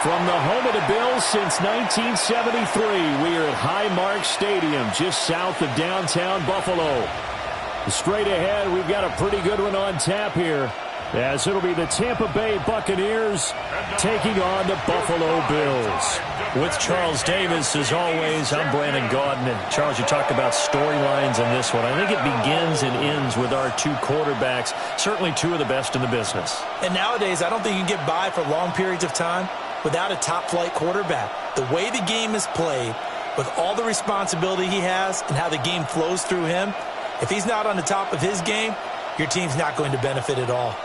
From the home of the Bills since 1973, we are at Highmark Stadium, just south of downtown Buffalo. Straight ahead, we've got a pretty good one on tap here, as it'll be the Tampa Bay Buccaneers taking on the Buffalo Bills. With Charles Davis, as always, I'm Brandon Gaudin. And Charles, you talked about storylines in this one. I think it begins and ends with our two quarterbacks, certainly two of the best in the business. And nowadays, I don't think you can get by for long periods of time without a top-flight quarterback. The way the game is played, with all the responsibility he has and how the game flows through him, if he's not on the top of his game, your team's not going to benefit at all.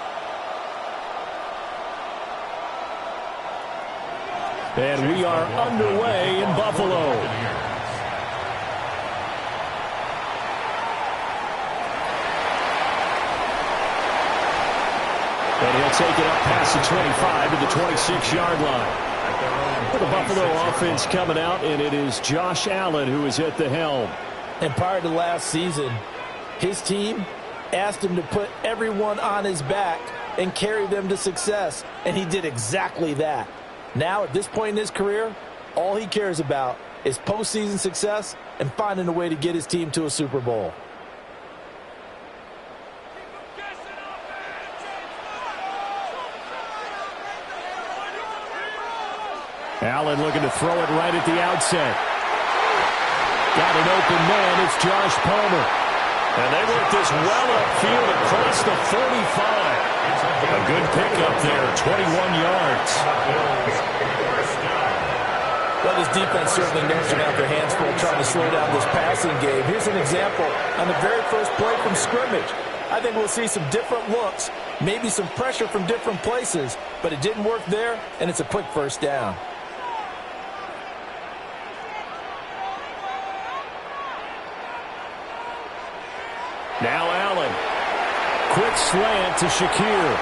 And we are underway in Buffalo. And he'll take it up past the 25 to the 26-yard line. For the Buffalo offense coming out, and it is Josh Allen who is at the helm. And prior to last season, his team asked him to put everyone on his back and carry them to success, and he did exactly that. Now, at this point in his career, all he cares about is postseason success and finding a way to get his team to a Super Bowl. Allen looking to throw it right at the outset. Got an open man. It's Josh Palmer. And they work this well upfield across the 45. A good pickup there, 21 yards. Well, this defense certainly knows to have their hands full trying to slow down this passing game. Here's an example on the very first play from scrimmage. I think we'll see some different looks, maybe some pressure from different places, but it didn't work there, and it's a quick first down. Now Allen. Quick slant to Shakir.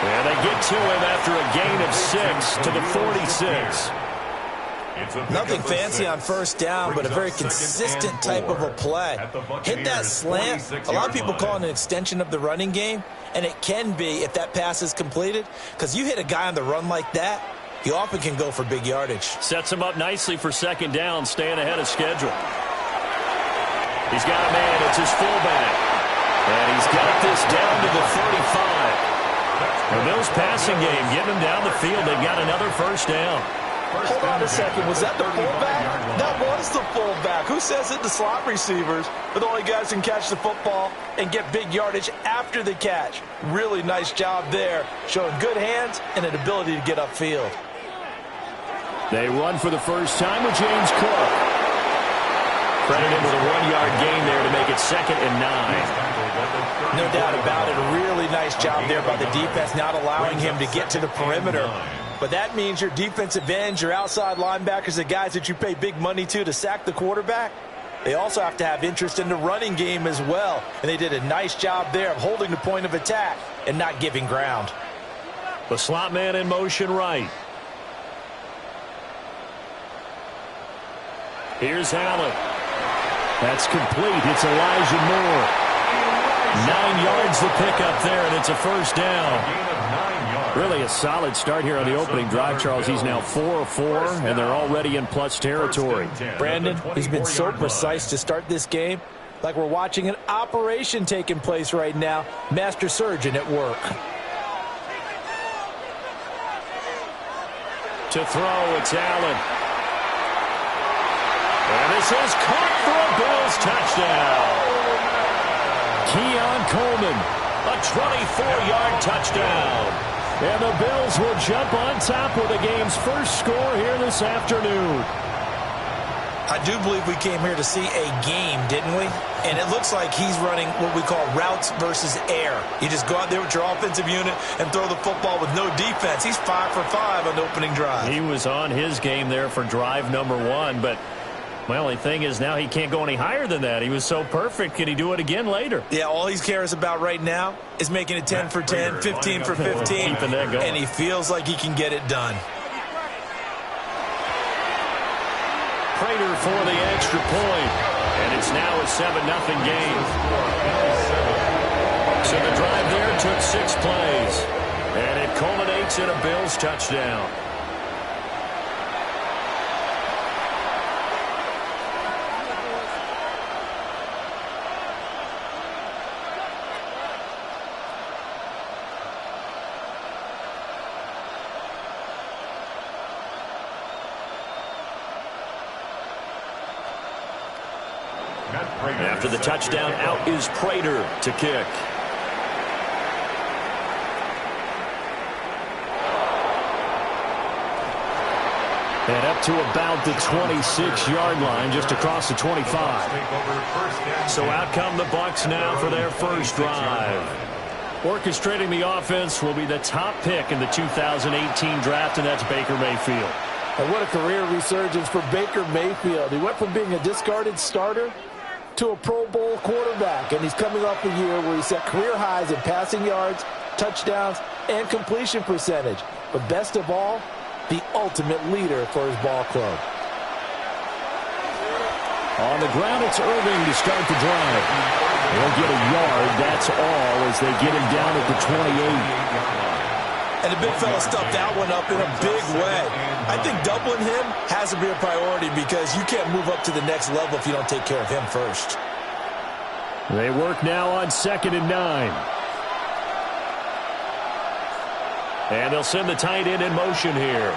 And they get to him after a gain of 6 to the 46. Nothing fancy on first down, but a very consistent type of a play. Hit that slant. A lot of people call it an extension of the running game, and it can be if that pass is completed, because you hit a guy on the run like that, you often can go for big yardage. Sets him up nicely for second down, staying ahead of schedule. He's got a man. It's his fullback. And he's got this down to the 35. The Bills passing game, getting them down the field. They've got another first down. Hold on a second. Was that the fullback? That was the fullback. Who says it? The slot receivers are the only guys who can catch the football and get big yardage after the catch. Really nice job there, showing good hands and an ability to get upfield. They run for the first time with James Cook. Credit him with a 1-yard gain there to make it 2nd and 9. No doubt about it. A really nice job there by the defense, not allowing him to get to the perimeter. But that means your defensive ends, your outside linebackers, the guys that you pay big money to sack the quarterback, they also have to have interest in the running game as well. And they did a nice job there of holding the point of attack and not giving ground. The slot man in motion right. Here's Allen. That's complete. It's Elijah Moore. 9 yards the pickup there, and it's a first down. Really a solid start here on the opening drive, Charles. He's now 4 of 4, and they're already in plus territory. Brandon, he's been so precise to start this game, like we're watching an operation taking place right now. Master surgeon at work. To throw, it's Allen. And this is caught for a Bills touchdown. Keon Coleman, a 24-yard touchdown. And the Bills will jump on top with the game's first score here this afternoon. I do believe we came here to see a game, didn't we? And it looks like he's running what we call routes versus air. You just go out there with your offensive unit and throw the football with no defense. He's 5 for 5 on the opening drive. He was on his game there for drive number 1, but my only thing is now he can't go any higher than that. He was so perfect. Can he do it again later? Yeah, all he cares about right now is making it 10 for 10, 15 for 15. Keeping that going. And he feels like he can get it done. Prater for the extra point. And it's now a 7-0 game. So the drive there took 6 plays. And it culminates in a Bills touchdown. After the touchdown, out is Prater to kick. And up to about the 26-yard line, just across the 25. So out come the Bucs now for their first drive. Orchestrating the offense will be the top pick in the 2018 draft, and that's Baker Mayfield. And what a career resurgence for Baker Mayfield. He went from being a discarded starter to a Pro Bowl quarterback, and he's coming off a year where he set career highs in passing yards, touchdowns, and completion percentage. But best of all, the ultimate leader for his ball club. On the ground, it's Irving to start the drive. He'll get a yard, that's all, as they get him down at the 28. And the big fella stuffed that one up in a big way. I think doubling him has to be a priority because you can't move up to the next level if you don't take care of him first. They work now on 2nd and 9. And they'll send the tight end in motion here.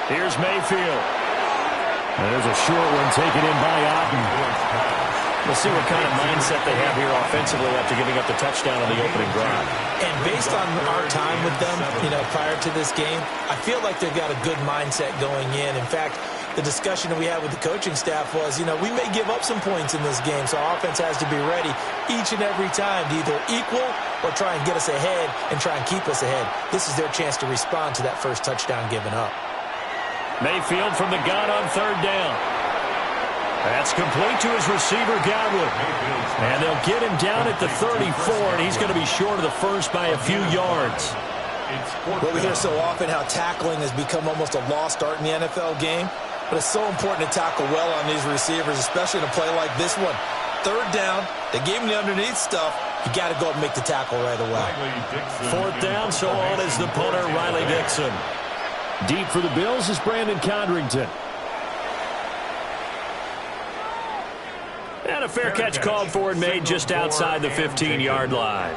Here's Mayfield. There's a short one taken in by Otten. We'll see what kind of mindset they have here offensively after giving up the touchdown on the opening drive. And based on our time with them, prior to this game, I feel like they've got a good mindset going in. In fact, the discussion that we had with the coaching staff was, we may give up some points in this game, so our offense has to be ready each and every time to either equal or try and get us ahead and try and keep us ahead. This is their chance to respond to that first touchdown given up. Mayfield from the gun on 3rd down. That's complete to his receiver, Godwin. And they'll get him down at the 34, and he's going to be short of the first by a few yards. Well, we hear so often how tackling has become almost a lost art in the NFL game. But it's so important to tackle well on these receivers, especially in a play like this one. 3rd down, they gave him the underneath stuff. You got to go and make the tackle right away. 4th down, so on is the punter, Riley Dixon. Deep for the Bills is Brandon Condrington. And a fair catch called for and made just outside the 15-yard line.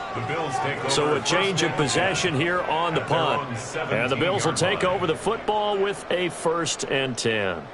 So a change of possession here on the punt. And the Bills will take over the football with a 1st and 10.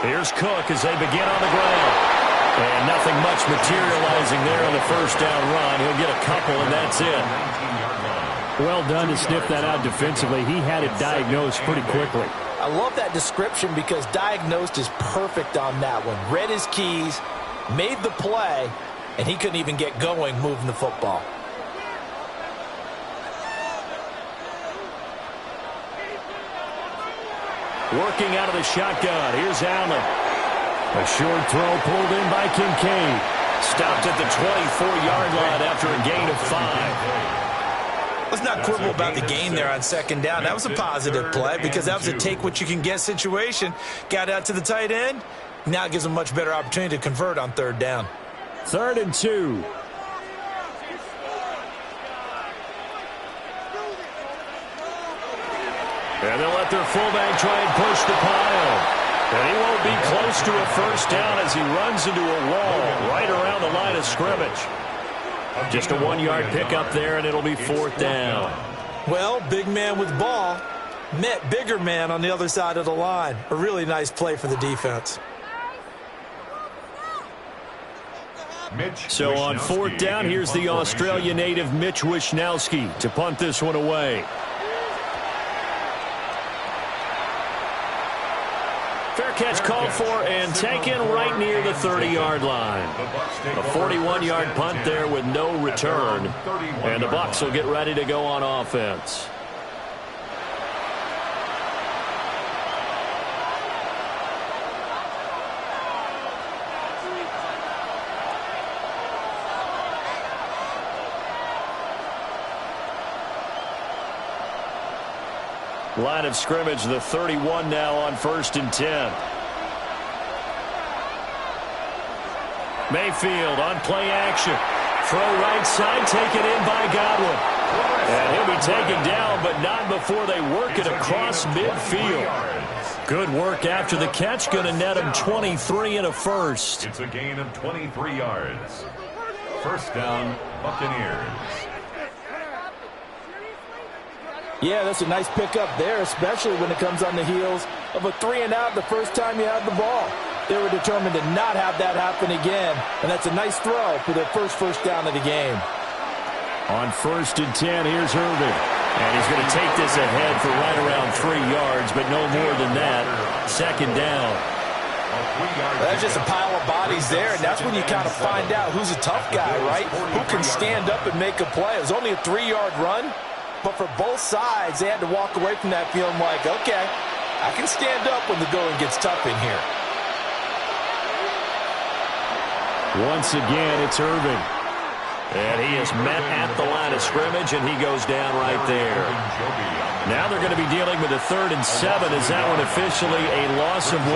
Here's Cook as they begin on the ground. And nothing much materializing there on the 1st down run. He'll get a couple, and that's it. Well done to sniff that out defensively. He had it diagnosed pretty quickly. I love that description because diagnosed is perfect on that one. Read his keys, made the play, and he couldn't even get going moving the football. Working out of the shotgun. Here's Allen. A short throw pulled in by Kincaid. Stopped at the 24-yard line after a gain of 5. Let's not quibble about the gain there on 2nd down. That was a positive play because that was a take-what-you-can-get situation. Got out to the tight end. Now it gives them a much better opportunity to convert on 3rd down. 3rd and 2. And they'll let their fullback try and push the pile. And he won't be close to a 1st down as he runs into a wall right around the line of scrimmage. Just a 1-yard pickup there, and it'll be 4th down. Well, big man with ball met bigger man on the other side of the line. A really nice play for the defense. So on 4th down, here's the Australia native Mitch Wishnowsky to punt this one away. Fair catch called for and taken right near the 30-yard line. A 41-yard punt there with no return. And the Bucs will get ready to go on offense. Line of scrimmage, the 31 now on 1st and 10. Mayfield on play action. throw right side, taken in by Godwin. And he'll be taken down, but not before they work it across midfield. Good work after the catch. Going to net him 23 and a first. It's a gain of 23 yards. First down, Buccaneers. Yeah, that's a nice pickup there, especially when it comes on the heels of a 3-and-out the first time you had the ball. They were determined to not have that happen again, and that's a nice throw for their first down of the game. On 1st and 10, here's Irving. And he's going to take this ahead for right around 3 yards, but no more than that. Second down. That's just a pile of bodies there, and that's when you kind of find out who's a tough guy, right? Who can stand up and make a play. It was only a 3-yard run, but for both sides, they had to walk away from that feeling like, okay, I can stand up when the going gets tough in here. Once again, it's Irving. And he is met at the line of scrimmage, and he goes down right there. Now they're going to be dealing with a 3rd and 7. Is that one officially a loss of 1?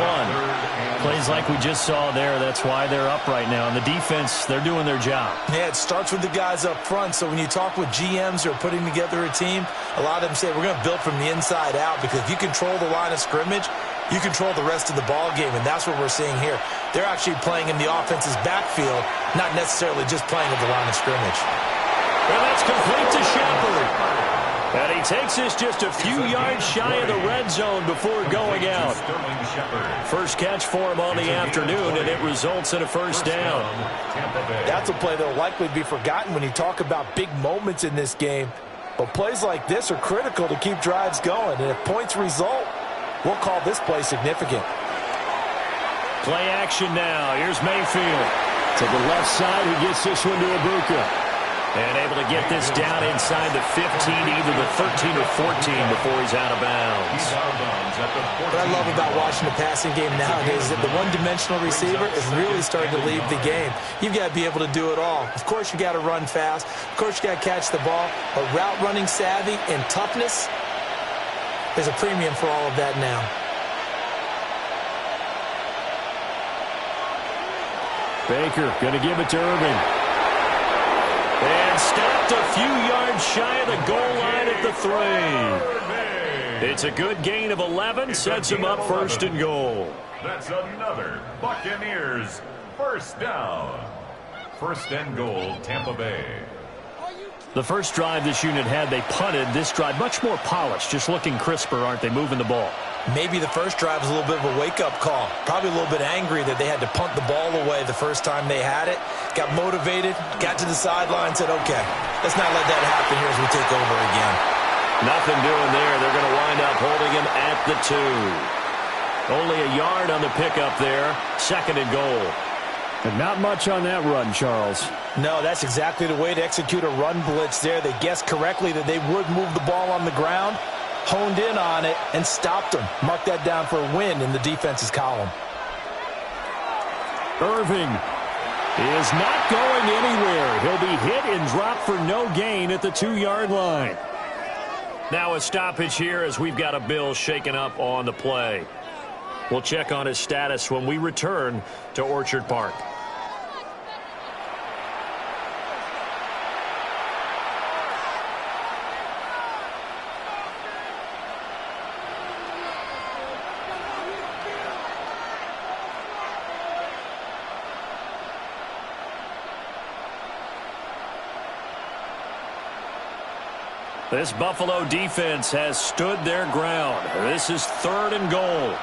Plays like we just saw there. That's why they're up right now. And the defense, they're doing their job. Yeah, it starts with the guys up front. So when you talk with GMs who are putting together a team, a lot of them say we're going to build from the inside out, because if you control the line of scrimmage, you control the rest of the ball game, and that's what we're seeing here. They're actually playing in the offense's backfield, not necessarily just playing at the line of scrimmage. And that's complete to Shepard. And he takes this just a few yards shy of the red zone before going out. First catch for him on the afternoon, and it results in a first down. That's a play that will likely be forgotten when you talk about big moments in this game. But plays like this are critical to keep drives going, and if points result, we'll call this play significant. Play action now. Here's Mayfield. To the left side, he gets this one to Ibuka. And able to get this down inside the 15, either the 13 or 14 before he's out of bounds. What I love about watching the passing game nowadays is that the one-dimensional receiver is really starting to leave the game. You've got to be able to do it all. Of course, you got to run fast. Of course, you got to catch the ball. But route running savvy and toughness, there's a premium for all of that now. Baker going to give it to Irving. And stopped a few yards shy of the goal line at the 3. It's a good gain of 11, sets him up 1st and goal. That's another Buccaneers first down. 1st and goal, Tampa Bay. The first drive this unit had, they punted. This drive, much more polished, just looking crisper, aren't they, moving the ball? Maybe the first drive was a little bit of a wake-up call. Probably a little bit angry that they had to punt the ball away the first time they had it. Got motivated, got to the sideline, said, okay, let's not let that happen here as we take over again. Nothing doing there. They're going to wind up holding him at the 2. Only a yard on the pickup there. 2nd and goal. And not much on that run, Charles. No, that's exactly the way to execute a run blitz there. They guessed correctly that they would move the ball on the ground, honed in on it, and stopped them. Mark that down for a win in the defense's column. Irving is not going anywhere. He'll be hit and dropped for no gain at the 2-yard line. Now a stoppage here as we've got a Bill shaken up on the play. We'll check on his status when we return to Orchard Park. This Buffalo defense has stood their ground. This is 3rd and goal.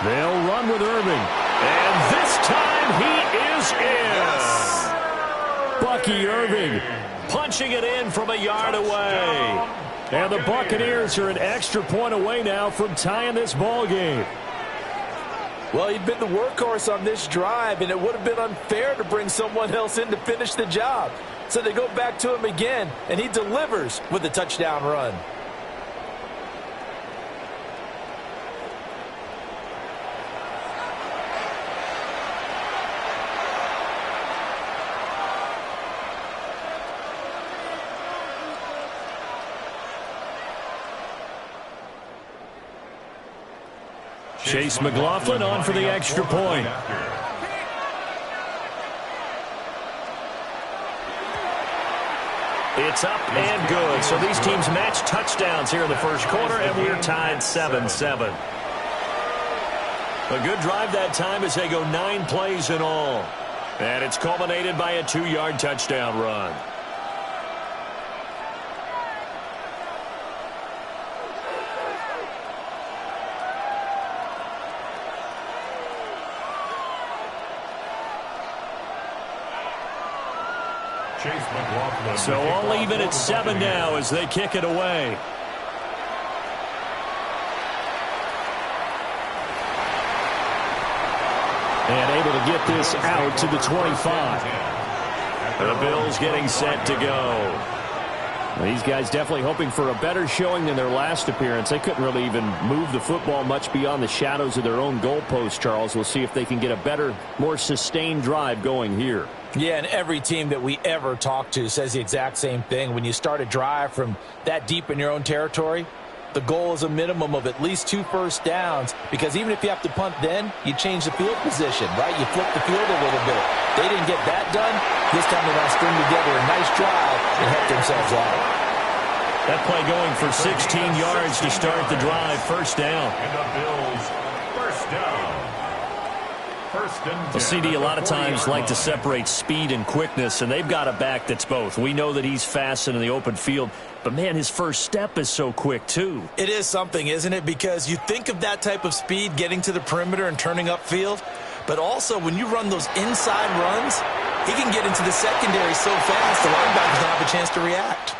They'll run with Irving. And this time he is in. Yes. Bucky Irving punching it in from a yard away. And the Buccaneers are an extra point away now from tying this ball game. Well, he'd been the workhorse on this drive, and it would have been unfair to bring someone else in to finish the job. So they go back to him again, and he delivers with a touchdown run. Chase McLaughlin on for the extra point. It's up and good. So these teams match touchdowns here in the first quarter, and we're tied 7-7. A good drive that time as they go 9 plays in all. And it's culminated by a 2-yard touchdown run. So all even at 7 now as they kick it away. And able to get this out to the 25. The Bills getting set to go. These guys definitely hoping for a better showing than their last appearance. They couldn't really even move the football much beyond the shadows of their own goalpost, Charles. We'll see if they can get a better, more sustained drive going here. Yeah, and every team that we ever talk to says the exact same thing. When you start a drive from that deep in your own territory, the goal is a minimum of at least 2 first downs, because even if you have to punt then, you change the field position, right? You flip the field a little bit. They didn't get that done. This time they want to string together a nice drive and help themselves out. That play going for 16 yards to start the drive. First down. And the Bills, first down. Well, CD, a lot of times like to separate speed and quickness, and they've got a back that's both. We know that he's fast in the open field, but, man, his first step is so quick, too. It is something, isn't it? Because you think of that type of speed getting to the perimeter and turning upfield, but also when you run those inside runs, he can get into the secondary so fast the linebackers don't have a chance to react.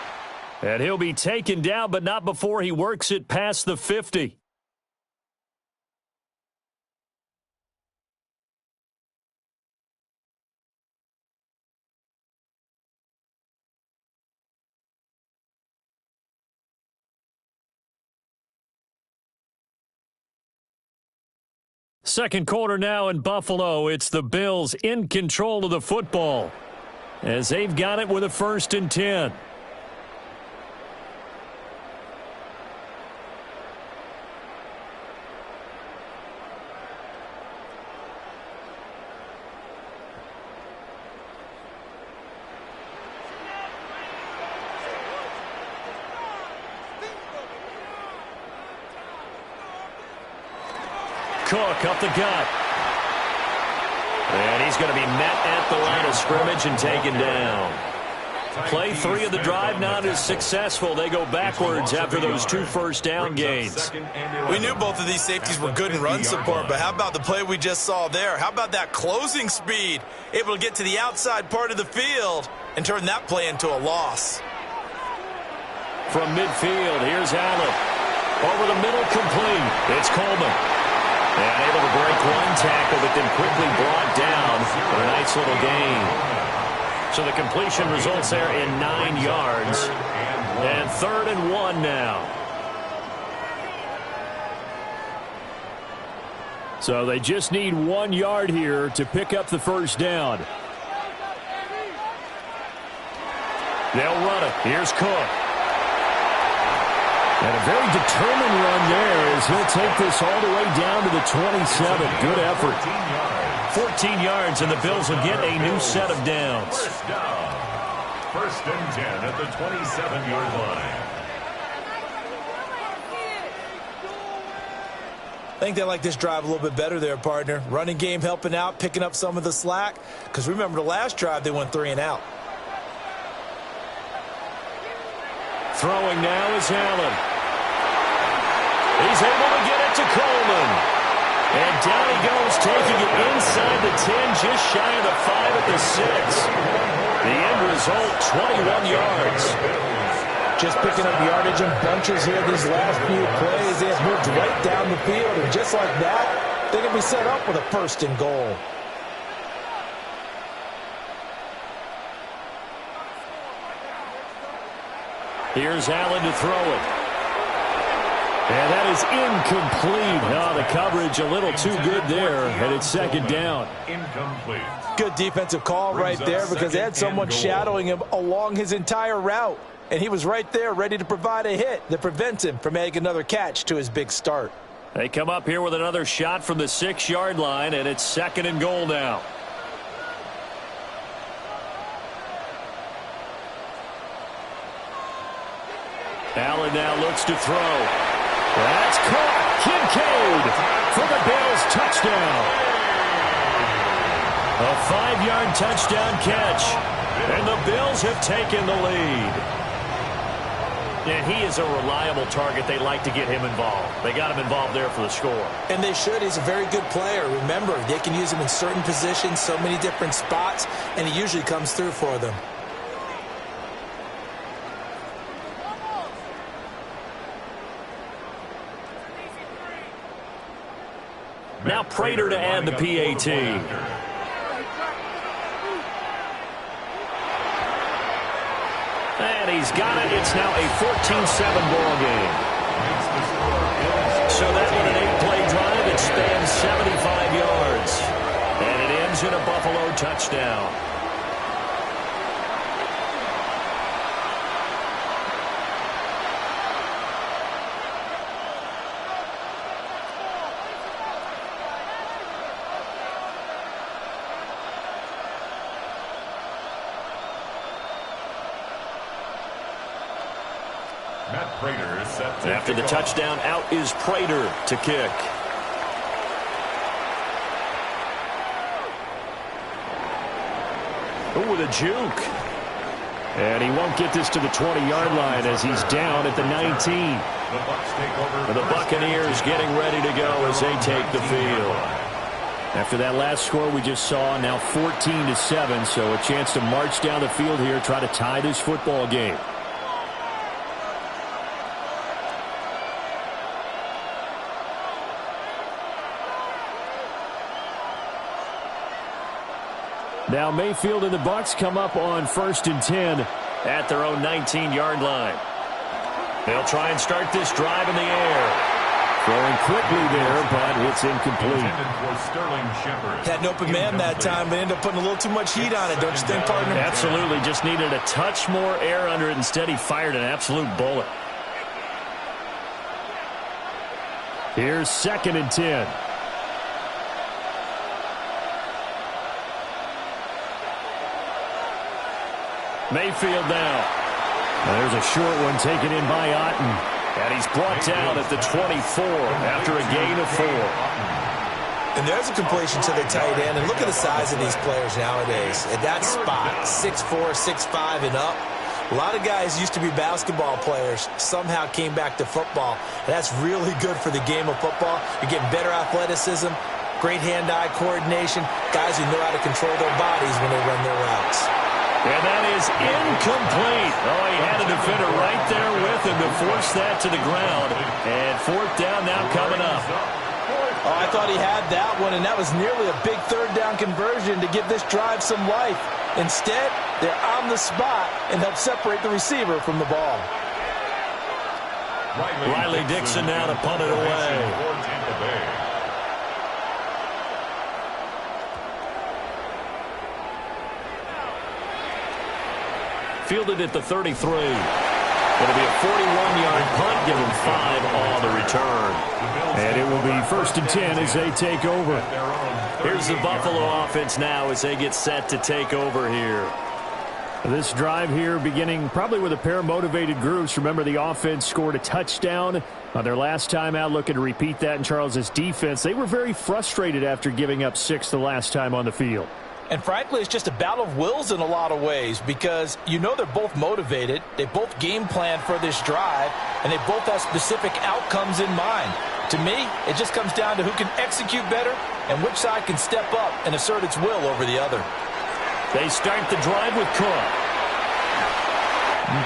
And he'll be taken down, but not before he works it past the 50. Second quarter now in Buffalo. It's the Bills in control of the football as they've got it with a 1st and 10. Cook up the gut. And he's going to be met at the line of scrimmage and taken down. Play 3 of the drive not as successful. They go backwards after those 2 first down gains. We knew both of these safeties were good in run support, but how about the play we just saw there? How about that closing speed? Able to get to the outside part of the field and turn that play into a loss. From midfield, here's Allen. Over the middle, complete. It's Coleman. And able to break one tackle, but then quickly brought down for a nice little gain. So the completion results there in 9 yards. And 3rd and 1 now. So they just need 1 yard here to pick up the first down. They'll run it. Here's Cook. And a very determined run there as he'll take this all the way down to the 27. Good effort. 14 yards, and the Bills will get a new set of downs. First down. 1st and 10 at the 27-yard line. I think they like this drive a little bit better there, partner. Running game helping out, picking up some of the slack. Because remember the last drive, they went 3 and out. Throwing now is Allen. He's able to get it to Coleman. And down he goes, taking it inside the 10, just shy of the 5 at the 6. The end result, 21 yards. Just picking up yardage in bunches here these last few plays. They have moved right down the field, and just like that, they're going to be set up with a 1st and goal. Here's Allen to throw it. And that is incomplete. Oh, the coverage a little too good there, and it's 2nd down. Incomplete. Good defensive call right there because they had someone shadowing him along his entire route. And he was right there ready to provide a hit that prevents him from making another catch to his big start. They come up here with another shot from the 6-yard line, and it's 2nd and goal now. Allen now looks to throw. That's caught. Kincaid for the Bills touchdown. A 5-yard touchdown catch. And the Bills have taken the lead. And he is a reliable target. They like to get him involved. They got him involved there for the score. And they should. He's a very good player. Remember, they can use him in certain positions, so many different spots, and he usually comes through for them. Now Prater to add the PAT. And he's got it. It's now a 14-7 ball game. So that one an 8-play drive. It spans 75 yards. And it ends in a Buffalo touchdown. After the touchdown, out is Prater to kick. Oh, with a juke. And he won't get this to the 20-yard line as he's down at the 19. The Buccaneers getting ready to go as they take the field. After that last score we just saw, now 14-7, so a chance to march down the field here, try to tie this football game. Now Mayfield and the Bucs come up on 1st and 10 at their own 19-yard line. They'll try and start this drive in the air. Throwing quickly there, but it's incomplete. Had an open man that time, but ended up putting a little too much heat on it, don't you think, partner? Absolutely. Just needed a touch more air under it. Instead, he fired an absolute bullet. Here's 2nd and 10. Mayfield now. There's a short one taken in by Otten. And he's brought down at the 24 after a gain of 4. And there's a completion to the tight end. And look at the size of these players nowadays. At that spot, 6'4", 6'5", and up. A lot of guys used to be basketball players, somehow came back to football. And that's really good for the game of football. You're getting better athleticism, great hand-eye coordination, guys who know how to control their bodies when they run their routes. And that is incomplete. Oh, he had a defender right there with him to force that to the ground. And 4th down now coming up. Oh, I thought he had that one, and that was nearly a big 3rd down conversion to give this drive some life. Instead, they're on the spot and help separate the receiver from the ball. Riley Dixon now to punt it away. Fielded at the 33. It'll be a 41-yard punt, give him 5 on the return. And it will be 1st and 10 as they take over. Here's the Buffalo offense now as they get set to take over here. This drive here beginning probably with a pair of motivated groups. Remember, the offense scored a touchdown on their last time out, looking to repeat that in Charles's defense. They were very frustrated after giving up 6 the last time on the field. And frankly, it's just a battle of wills in a lot of ways because you know they're both motivated. They both game plan for this drive, and they both have specific outcomes in mind. To me, it just comes down to who can execute better and which side can step up and assert its will over the other. They start the drive with Cook.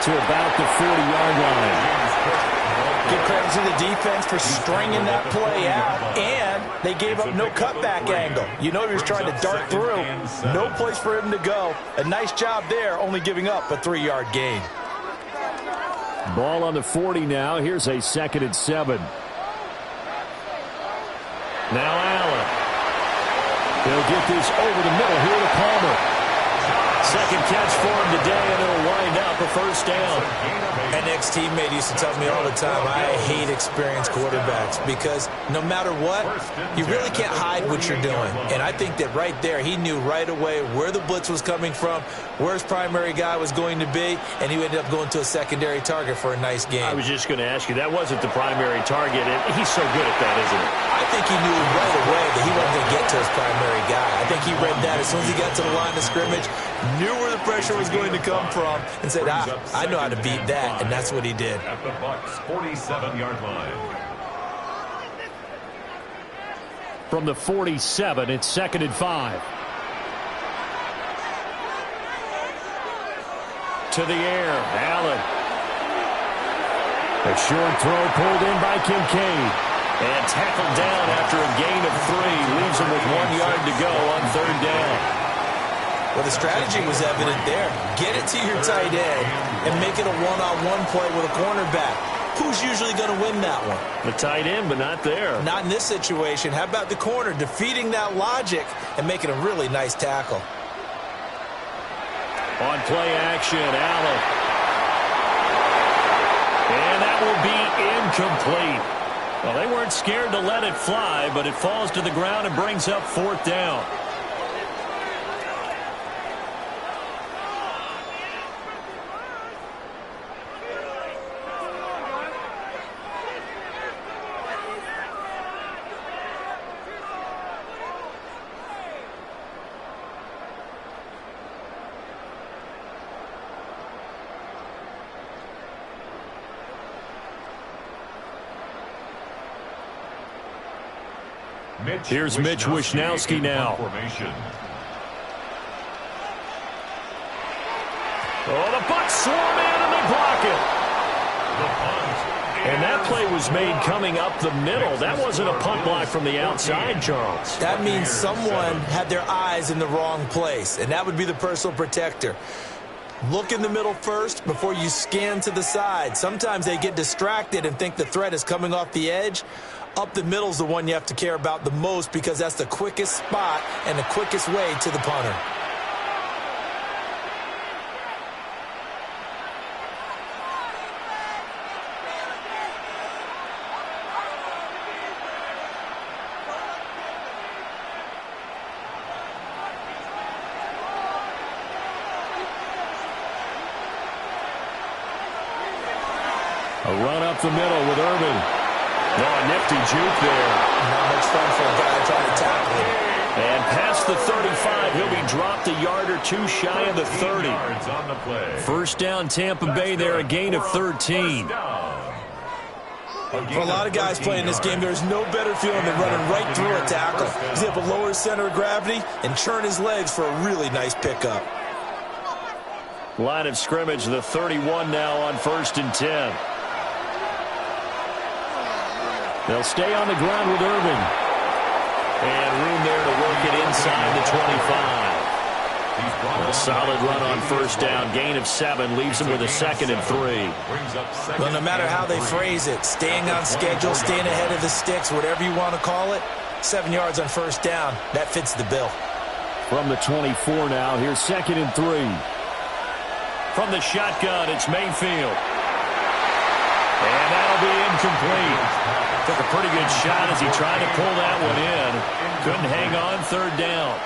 To about the 40-yard line. Give credit to the defense for stringing that play out, and they gave up no cutback angle. You know he was trying to dart through. No place for him to go. A nice job there, only giving up a 3-yard gain. Ball on the 40 now. Here's a 2nd and 7. Now Allen. They'll get this over the middle here to Palmer. Second catch for him today, and it'll wind up a first down. An ex-teammate used to tell me all the time, I hate experienced quarterbacks because no matter what, you really can't hide what you're doing. And I think that right there, he knew right away where the blitz was coming from, where his primary guy was going to be, and he ended up going to a secondary target for a nice game. I was just going to ask you, that wasn't the primary target, and he's so good at that, isn't he? I think he knew right away that he wasn't going to get to his primary guy. I think he read that as soon as he got to the line of scrimmage, knew where the pressure was going to come from, and said, I know how to beat that, and that's what he did. At the Bucs 47-yard line. From the 47, it's 2nd and 5. To the air, Allen. A short throw pulled in by Kincaid. And tackled down after a gain of 3. Leaves him with 1 yard to go on 3rd down. Well, the strategy was evident there. Get it to your tight end and make it a one-on-one play with a cornerback. Who's usually going to win that one? The tight end, but not there. Not in this situation. How about the corner defeating that logic and making a really nice tackle? On play action, Allen. And that will be incomplete. Well, they weren't scared to let it fly, but it falls to the ground and brings up 4th down. Here's Mitch Wishnowsky now. Oh, the Bucs swarm in and they block it. And that play was made coming up the middle. That wasn't a punt block from the outside, Charles. That means someone had their eyes in the wrong place, and that would be the personal protector. Look in the middle first before you scan to the side. Sometimes they get distracted and think the threat is coming off the edge. Up the middle is the one you have to care about the most because that's the quickest spot and the quickest way to the punter. A run up the middle with Irvin. Oh, a nifty juke there. Not much fun for a guy trying to tackle him. And past the 35, he'll be dropped a yard or two shy of the 30. First down, Tampa Bay there, a gain of 13. For a lot of guys playing this game, there's no better feeling than running right through a tackle. He's able to lower his center of gravity and churn his legs for a really nice pickup. Line of scrimmage, the 31 now on 1st and 10. They'll stay on the ground with Irvin. And room there to work it inside the 25. A solid run on 1st down. Gain of 7 leaves him with a 2nd and 3. Well, no matter how they phrase it, staying on schedule, staying ahead of the sticks, whatever you want to call it, 7 yards on 1st down, that fits the bill. From the 24 now, here's 2nd and 3. From the shotgun, it's Mayfield. And that'll be incomplete. Took a pretty good shot as he tried to pull that one in. Couldn't hang on 3rd down.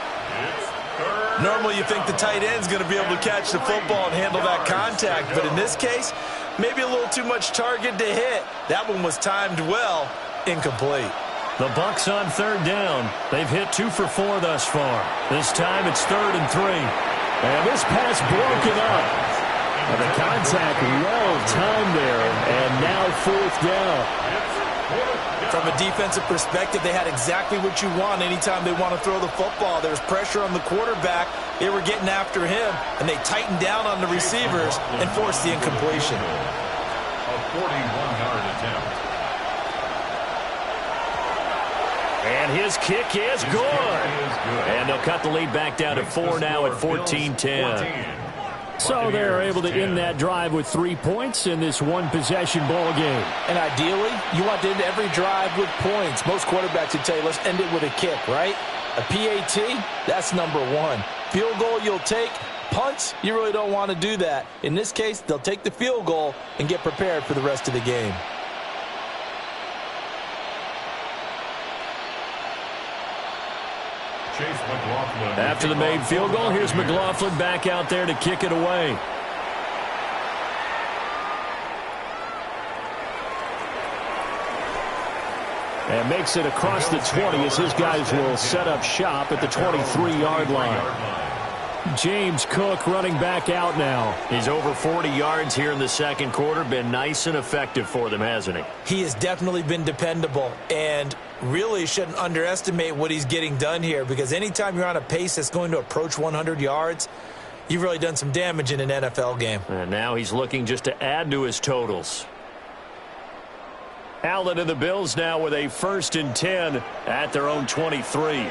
Normally you think the tight end's going to be able to catch the football and handle that contact, but in this case, maybe a little too much target to hit. That one was timed well, incomplete. The Bucs on 3rd down. They've hit 2 for 4 thus far. This time it's 3rd and 3. And this pass broken up. And the contact well timed there, and now 4th down. From a defensive perspective, they had exactly what you want anytime they want to throw the football. There was pressure on the quarterback. They were getting after him, and they tightened down on the receivers and forced the incompletion. A 41-yard attempt. And his kick is good. And they'll cut the lead back down to 4 now at 14-10. So they're able to end that drive with 3 points in this one-possession ball game. And ideally, you want to end every drive with points. Most quarterbacks would tell you, let's end it with a kick, right? A PAT, that's number 1. Field goal you'll take, Punts, you really don't want to do that. In this case, they'll take the field goal and get prepared for the rest of the game. After the made field goal, here's McLaughlin back out there to kick it away. And makes it across the 20 as his guys will set up shop at the 23-yard line. James Cook running back out now. He's over 40 yards here in the second quarter. Been nice and effective for them, hasn't he? He has definitely been dependable, and really shouldn't underestimate what he's getting done here, because anytime you're on a pace that's going to approach 100 yards, you've really done some damage in an NFL game. And now he's looking just to add to his totals. Allen and the Bills now with a 1st and 10 at their own 23.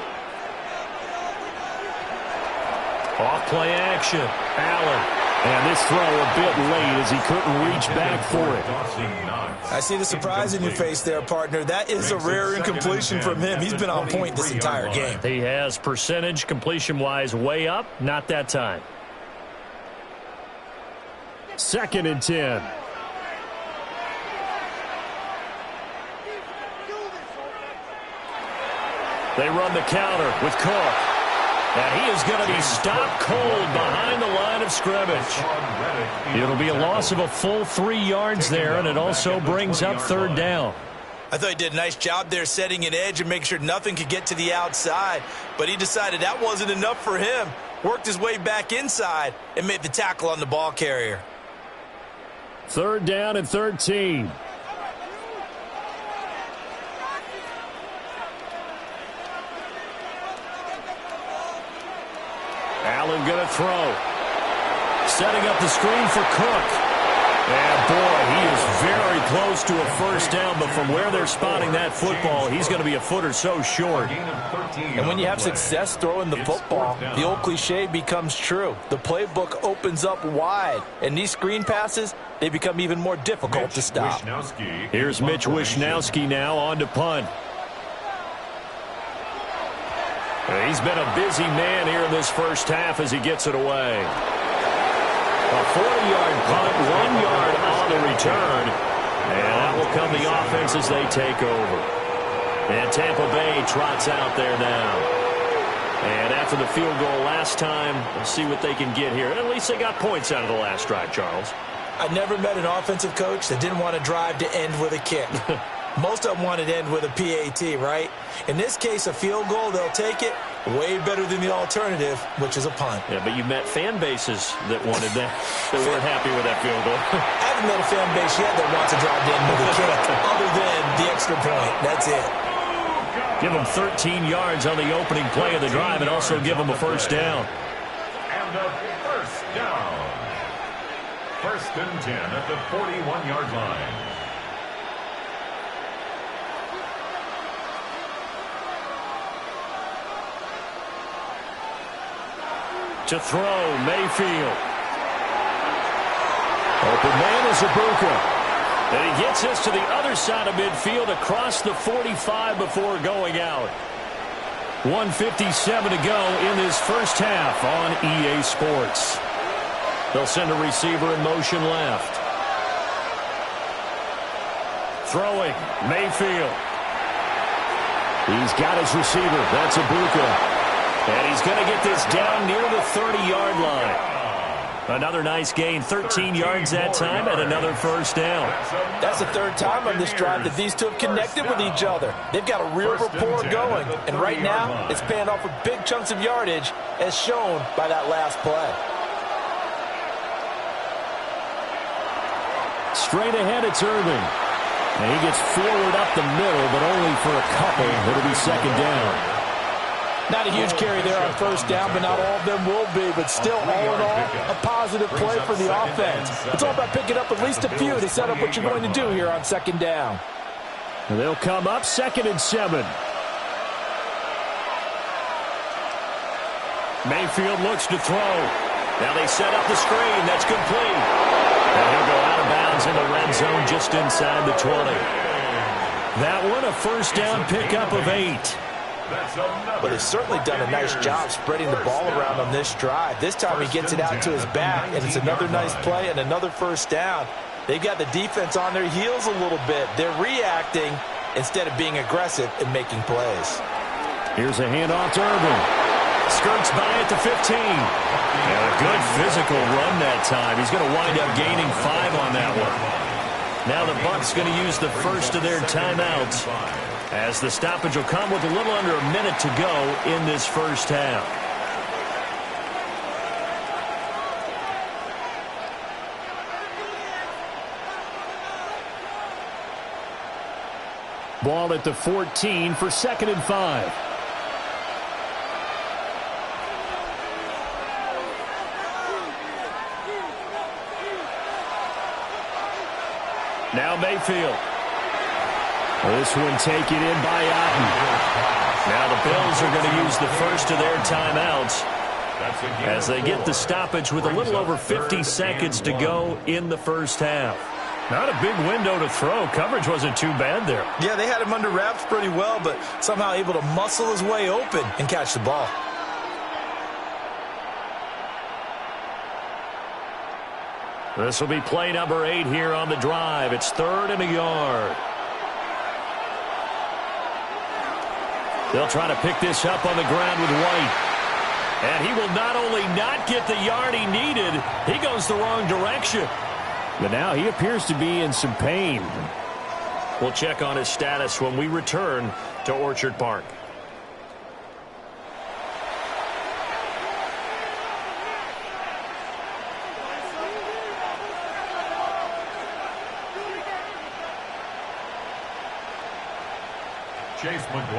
Off play action. Allen. And this throw a bit late as he couldn't reach back for it. I see the surprise in your face there, partner. That is a rare incompletion from him. He's been on point this entire game. He has percentage completion-wise way up. Not that time. 2nd and 10. They run the counter with Cook. And he is going to be stopped cold behind the line of scrimmage. It'll be a loss of a full 3 yards there, and it also brings up 3rd down. I thought he did a nice job there setting an edge and making sure nothing could get to the outside. But he decided that wasn't enough for him. Worked his way back inside and made the tackle on the ball carrier. 3rd down and 13. Allen going to throw. Setting up the screen for Cook. And, boy, he is very close to a 1st down, but from where they're spotting that football, he's going to be a foot or so short. And when you have success throwing the football, the old cliche becomes true. The playbook opens up wide, and these screen passes, they become even more difficult to stop. Here's Mitch Wishnowsky now on to punt. He's been a busy man here in this first half as he gets it away. A 40-yard punt, 1 yard on the return. And that will come the offense as they take over. And Tampa Bay trots out there now. And after the field goal last time, we'll see what they can get here. At least they got points out of the last drive, Charles. I never met an offensive coach that didn't want to drive to end with a kick. Most of them wanted to end with a PAT, right? In this case, a field goal, they'll take it. Way better than the alternative, which is a punt. Yeah, but you met fan bases that wanted that, that weren't happy with that field goal. I haven't met a fan base yet that wants to drive to end with a kick, other than the extra point. That's it. Give them 13 yards on the opening play of the drive and also give them a 1st down. And a 1st down. 1st and 10 at the 41-yard line. To throw, Mayfield. Open man is Ibuka. And he gets this to the other side of midfield across the 45 before going out. 1:57 to go in this first half on EA Sports. They'll send a receiver in motion left. Throwing, Mayfield. He's got his receiver. That's Ibuka. And he's going to get this down near the 30-yard line. Another nice gain, 13 yards that time, and another 1st down. That's the 3rd time on this drive that these two have connected with each other. They've got a real rapport going, and right now it's paying off with big chunks of yardage, as shown by that last play. Straight ahead, it's Irving. And he gets forward up the middle, but only for a couple. It'll be 2nd down. Not a huge carry there on 1st down, but not all of them will be. But still, all in all, a positive play for the offense. It's all about picking up at least a few to set up what you're going to do here on 2nd down. And they'll come up 2nd and 7. Mayfield looks to throw. Now they set up the screen. That's complete. And he'll go out of bounds in the red zone just inside the 20. That one a 1st down pickup of 8. But they've certainly done a nice job spreading the ball around on this drive. This time he gets it out to his back, and it's another nice play and another first down. They've got the defense on their heels a little bit. They're reacting instead of being aggressive and making plays. Here's a handoff to Irvin. Skirts by at the 15. And a good physical run that time. He's going to wind up gaining 5 on that one. Now the Bucs going to use the first of their timeouts, as the stoppage will come with a little under a minute to go in this first half. Ball at the 14 for 2nd and 5. Now Mayfield. This one taken in by Otten. Now the Bills are going to use the first of their timeouts as they get the stoppage with a little over 50 seconds to go in the first half. Not a big window to throw. Coverage wasn't too bad there. Yeah, they had him under wraps pretty well, but somehow able to muscle his way open and catch the ball. This will be play number 8 here on the drive. It's 3rd and a yard. They'll try to pick this up on the ground with White. And he will not only not get the yard he needed, he goes the wrong direction. But now he appears to be in some pain. We'll check on his status when we return to Orchard Park.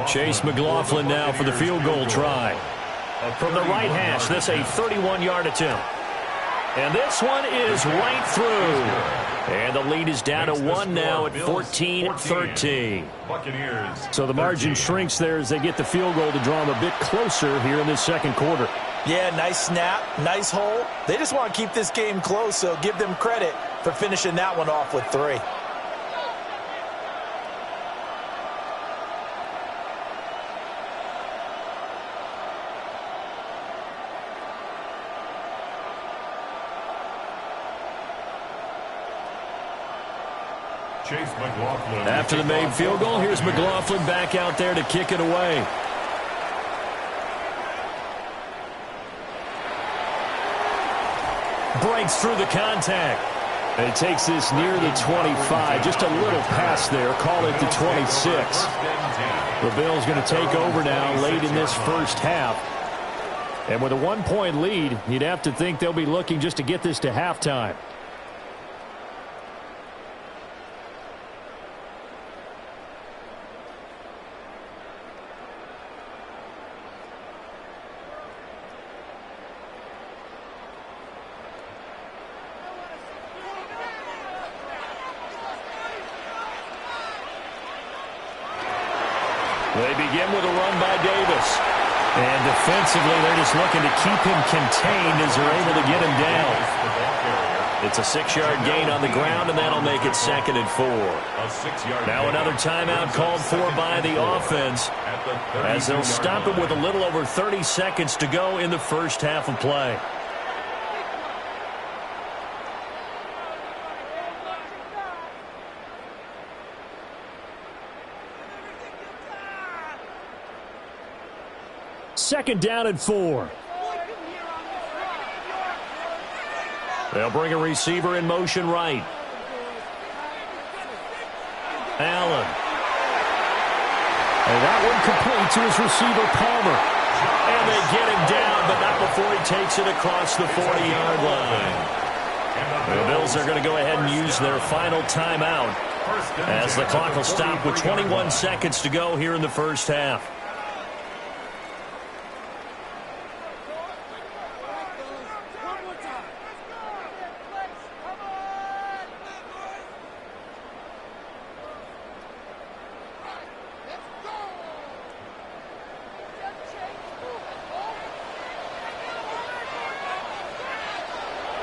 Chase McLaughlin now for the field goal try. From the right hash, this a 31-yard attempt. And this one is right through. And the lead is down to 1 now at 14-13. Buccaneers. So the margin shrinks there as they get the field goal to draw them a bit closer here in this second quarter. Yeah, nice snap, nice hole. They just want to keep this game close, so give them credit for finishing that one off with 3. After the made field goal, here's McLaughlin back out there to kick it away. Breaks through the contact. And he takes this near the 25. Just a little pass there. Call it the 26. The Bills going to take over now late in this first half. And with a 1-point lead, you'd have to think they'll be looking just to get this to halftime. They begin with a run by Davis. And defensively, they're just looking to keep him contained as they're able to get him down. It's a 6-yard gain on the ground, and that'll make it 2nd and 4. Now another timeout called for by the offense, as they'll stop it with a little over 30 seconds to go in the first half of play. Second down and 4. They'll bring a receiver in motion right. Allen. And that one complete to his receiver, Palmer. And they get him down, but not before he takes it across the 40-yard line. The Bills are going to go ahead and use their final timeout, as the clock will stop with 21 seconds to go here in the first half.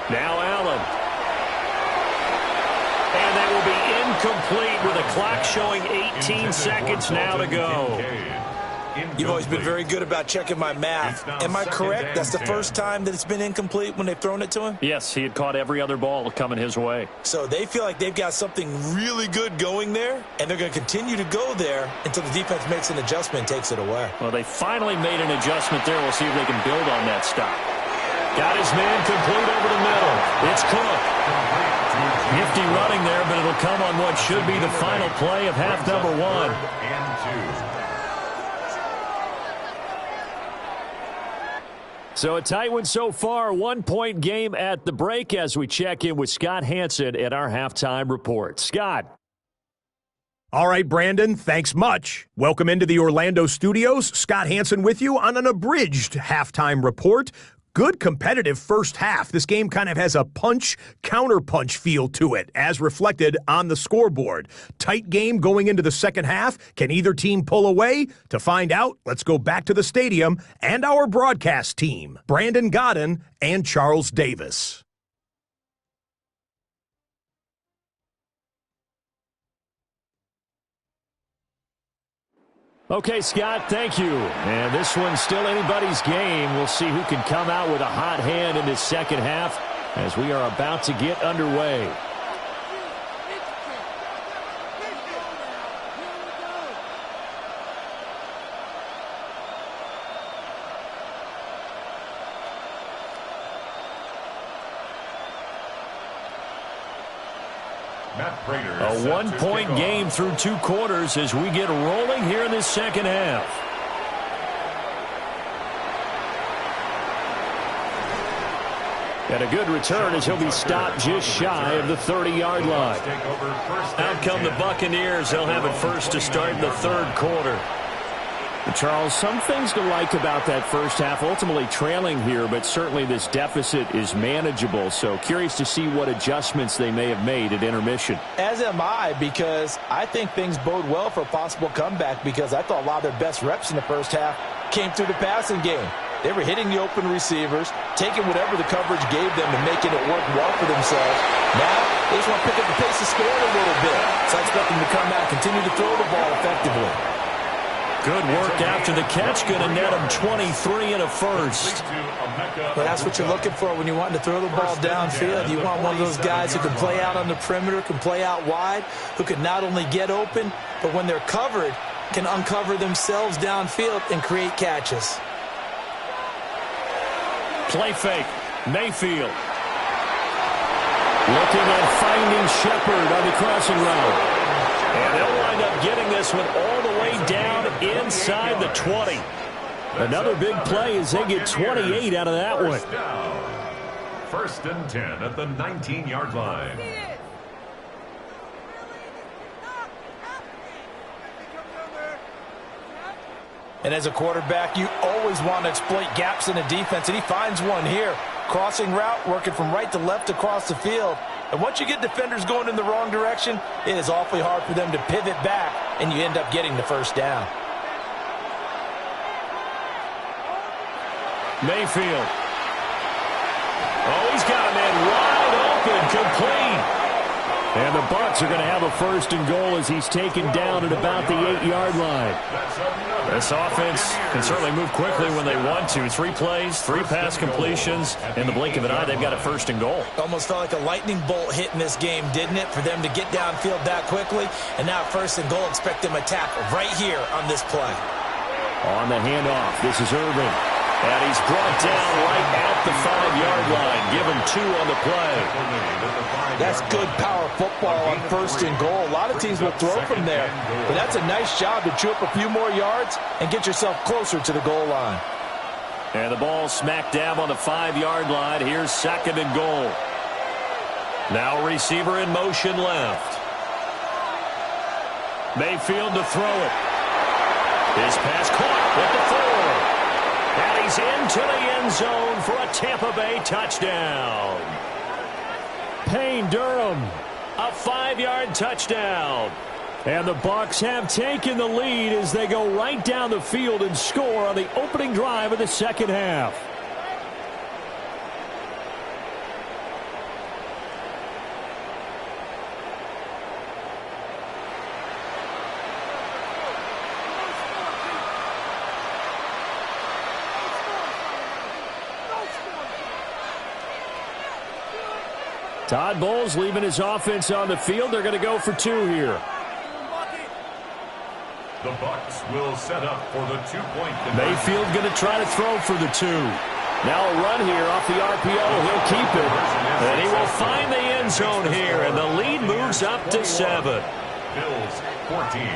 Now Allen. And that will be incomplete with a clock showing 18 seconds now to go. You've always been very good about checking my math. Am I correct? That's the first time that it's been incomplete when they've thrown it to him? Yes, he had caught every other ball coming his way. So they feel like they've got something really good going there, and they're going to continue to go there until the defense makes an adjustment and takes it away. Well, they finally made an adjustment there. We'll see if they can build on that stop. Got his man complete over the middle. It's Cook. Nifty running there, but it'll come on what should be the final play of half number 1. So a tight one so far, 1-point game at the break as we check in with Scott Hansen at our halftime report. Scott. All right, Brandon, thanks much. Welcome into the Orlando studios. Scott Hansen with you on an abridged halftime report. Good competitive first half. This game kind of has a punch-counterpunch feel to it, as reflected on the scoreboard. Tight game going into the second half. Can either team pull away? To find out, let's go back to the stadium and our broadcast team, Brandon Godden and Charles Davis. Okay, Scott, thank you. And this one's still anybody's game. We'll see who can come out with a hot hand in this second half as we are about to get underway. A 1-point game through 2 quarters as we get rolling here in this second half. And a good return as he'll be stopped just shy of the 30-yard line. Out come the Buccaneers. They'll have it first to start in the third quarter. Charles, some things to like about that first half, ultimately trailing here, but certainly this deficit is manageable. So curious to see what adjustments they may have made at intermission. As am I, because I think things bode well for a possible comeback, because I thought a lot of their best reps in the first half came through the passing game. They were hitting the open receivers, taking whatever the coverage gave them and making it work well for themselves. Now, they just want to pick up the pace of scoring a little bit. So I expect them to come out and continue to throw the ball effectively. Good work after the catch. Going to net them 23 and a first. Well, that's what you're looking for when you want to throw the ball downfield. You want one of those guys who can play out on the perimeter, can play out wide, who can not only get open, but when they're covered, can uncover themselves downfield and create catches. Play fake. Mayfield. Looking at finding Shepard on the crossing route. And they'll wind up getting this one all the way down inside the 20. Another big play as they get 28 out of that one. First and 10 at the 19-yard line. And as a quarterback, you always want to exploit gaps in the defense, and he finds one here. Crossing route, working from right to left across the field. And once you get defenders going in the wrong direction, it is awfully hard for them to pivot back, and you end up getting the first down. Mayfield. Oh, he's got a man wide open, complete. And the Bucs are going to have a first and goal as he's taken down at about the 8-yard line. This offense can certainly move quickly when they want to. 3 plays, 3 pass completions. In the blink of an eye, they've got a first and goal. Almost felt like a lightning bolt hit in this game, didn't it? For them to get downfield that quickly. And now first and goal, expect them to tackle right here on this play. On the handoff, this is Irvin. And he's brought down right at the 5-yard line. Give him 2 on the play. That's good power football on first and goal. A lot of teams will throw from there. But that's a nice job to chew up a few more yards and get yourself closer to the goal line. And the ball smack dab on the 5-yard line. Here's second and goal. Now receiver in motion left. Mayfield to throw it. His pass caught with the 4. And he's into the end zone for a Tampa Bay touchdown. Payne Durham. A 5-yard touchdown. And the Bucs have taken the lead as they go right down the field and score on the opening drive of the second half. Todd Bowles leaving his offense on the field. They're going to go for 2 here. The Bucs will set up for the 2-point conversion. Mayfield going to try to throw for the 2. Now a run here off the RPO. He'll keep it. And he will find the end zone here. And the lead moves up to 7. Bills 14.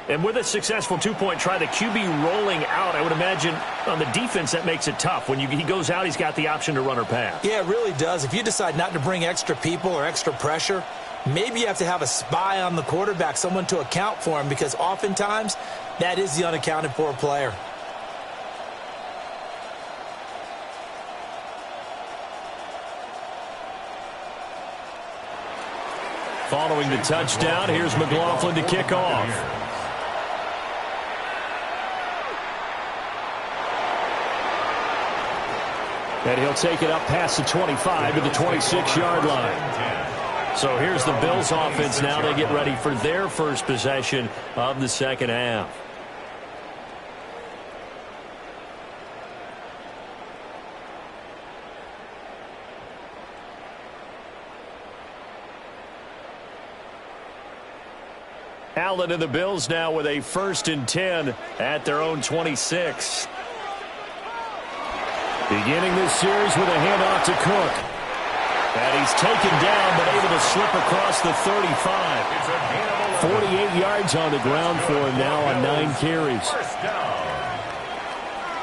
And with a successful 2-point try, the QB rolling out, I would imagine on the defense that makes it tough. When he goes out, he's got the option to run or pass. Yeah, it really does. If you decide not to bring extra people or extra pressure, maybe you have to have a spy on the quarterback, someone to account for him, because oftentimes that is the unaccounted for player. Following the touchdown, here's McLaughlin to kick off. And he'll take it up past the 25 to the 26-yard line. So here's the Bills offense now. They get ready for their first possession of the second half. Allen and the Bills now with a 1st and 10 at their own 26. Beginning this series with a handoff to Cook. And he's taken down but able to slip across the 35. 48 yards on the ground for him now on 9 carries. First down.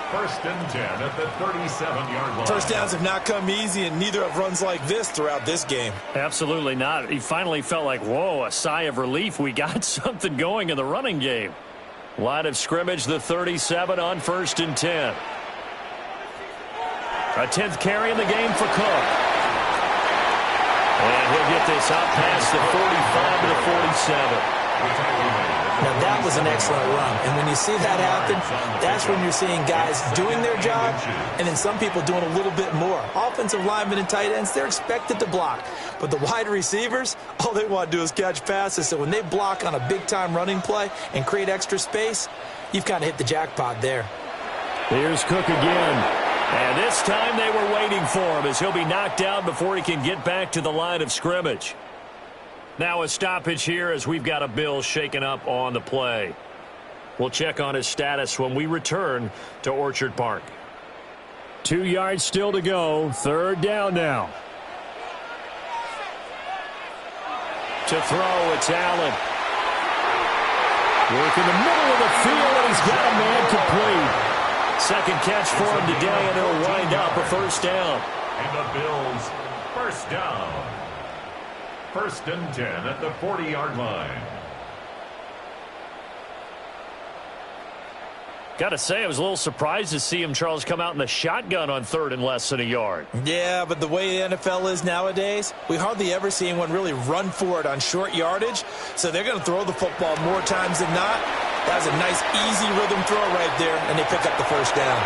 1st and 10 at the 37-yard line. First downs have not come easy, and neither have runs like this throughout this game. Absolutely not. He finally felt like, whoa, a sigh of relief. We got something going in the running game. Line of scrimmage, the 37 on 1st and 10. A 10th carry in the game for Cook. And he'll get this out past the 45 to the 47. Now, that was an excellent run. And when you see that happen, that's when you're seeing guys doing their job and then some people doing a little bit more. Offensive linemen and tight ends, they're expected to block. But the wide receivers, all they want to do is catch passes. So when they block on a big-time running play and create extra space, you've kind of hit the jackpot there. Here's Cook again. And this time they were waiting for him as he'll be knocked down before he can get back to the line of scrimmage. Now a stoppage here as we've got a Bill shaken up on the play. We'll check on his status when we return to Orchard Park. 2 yards still to go. 3rd down now. To throw, it's Allen. Work in the middle of the field, and he's got a man complete. Second catch for him today, and it'll wind up a 1st down. And the Bills, 1st down. 1st and 10 at the 40-yard line. Got to say, I was a little surprised to see him, Charles, come out in the shotgun on 3rd and less than a yard. Yeah, but the way the NFL is nowadays, we hardly ever see anyone really run for it on short yardage. So they're going to throw the football more times than not. That was a nice, easy rhythm throw right there, and they pick up the 1st down.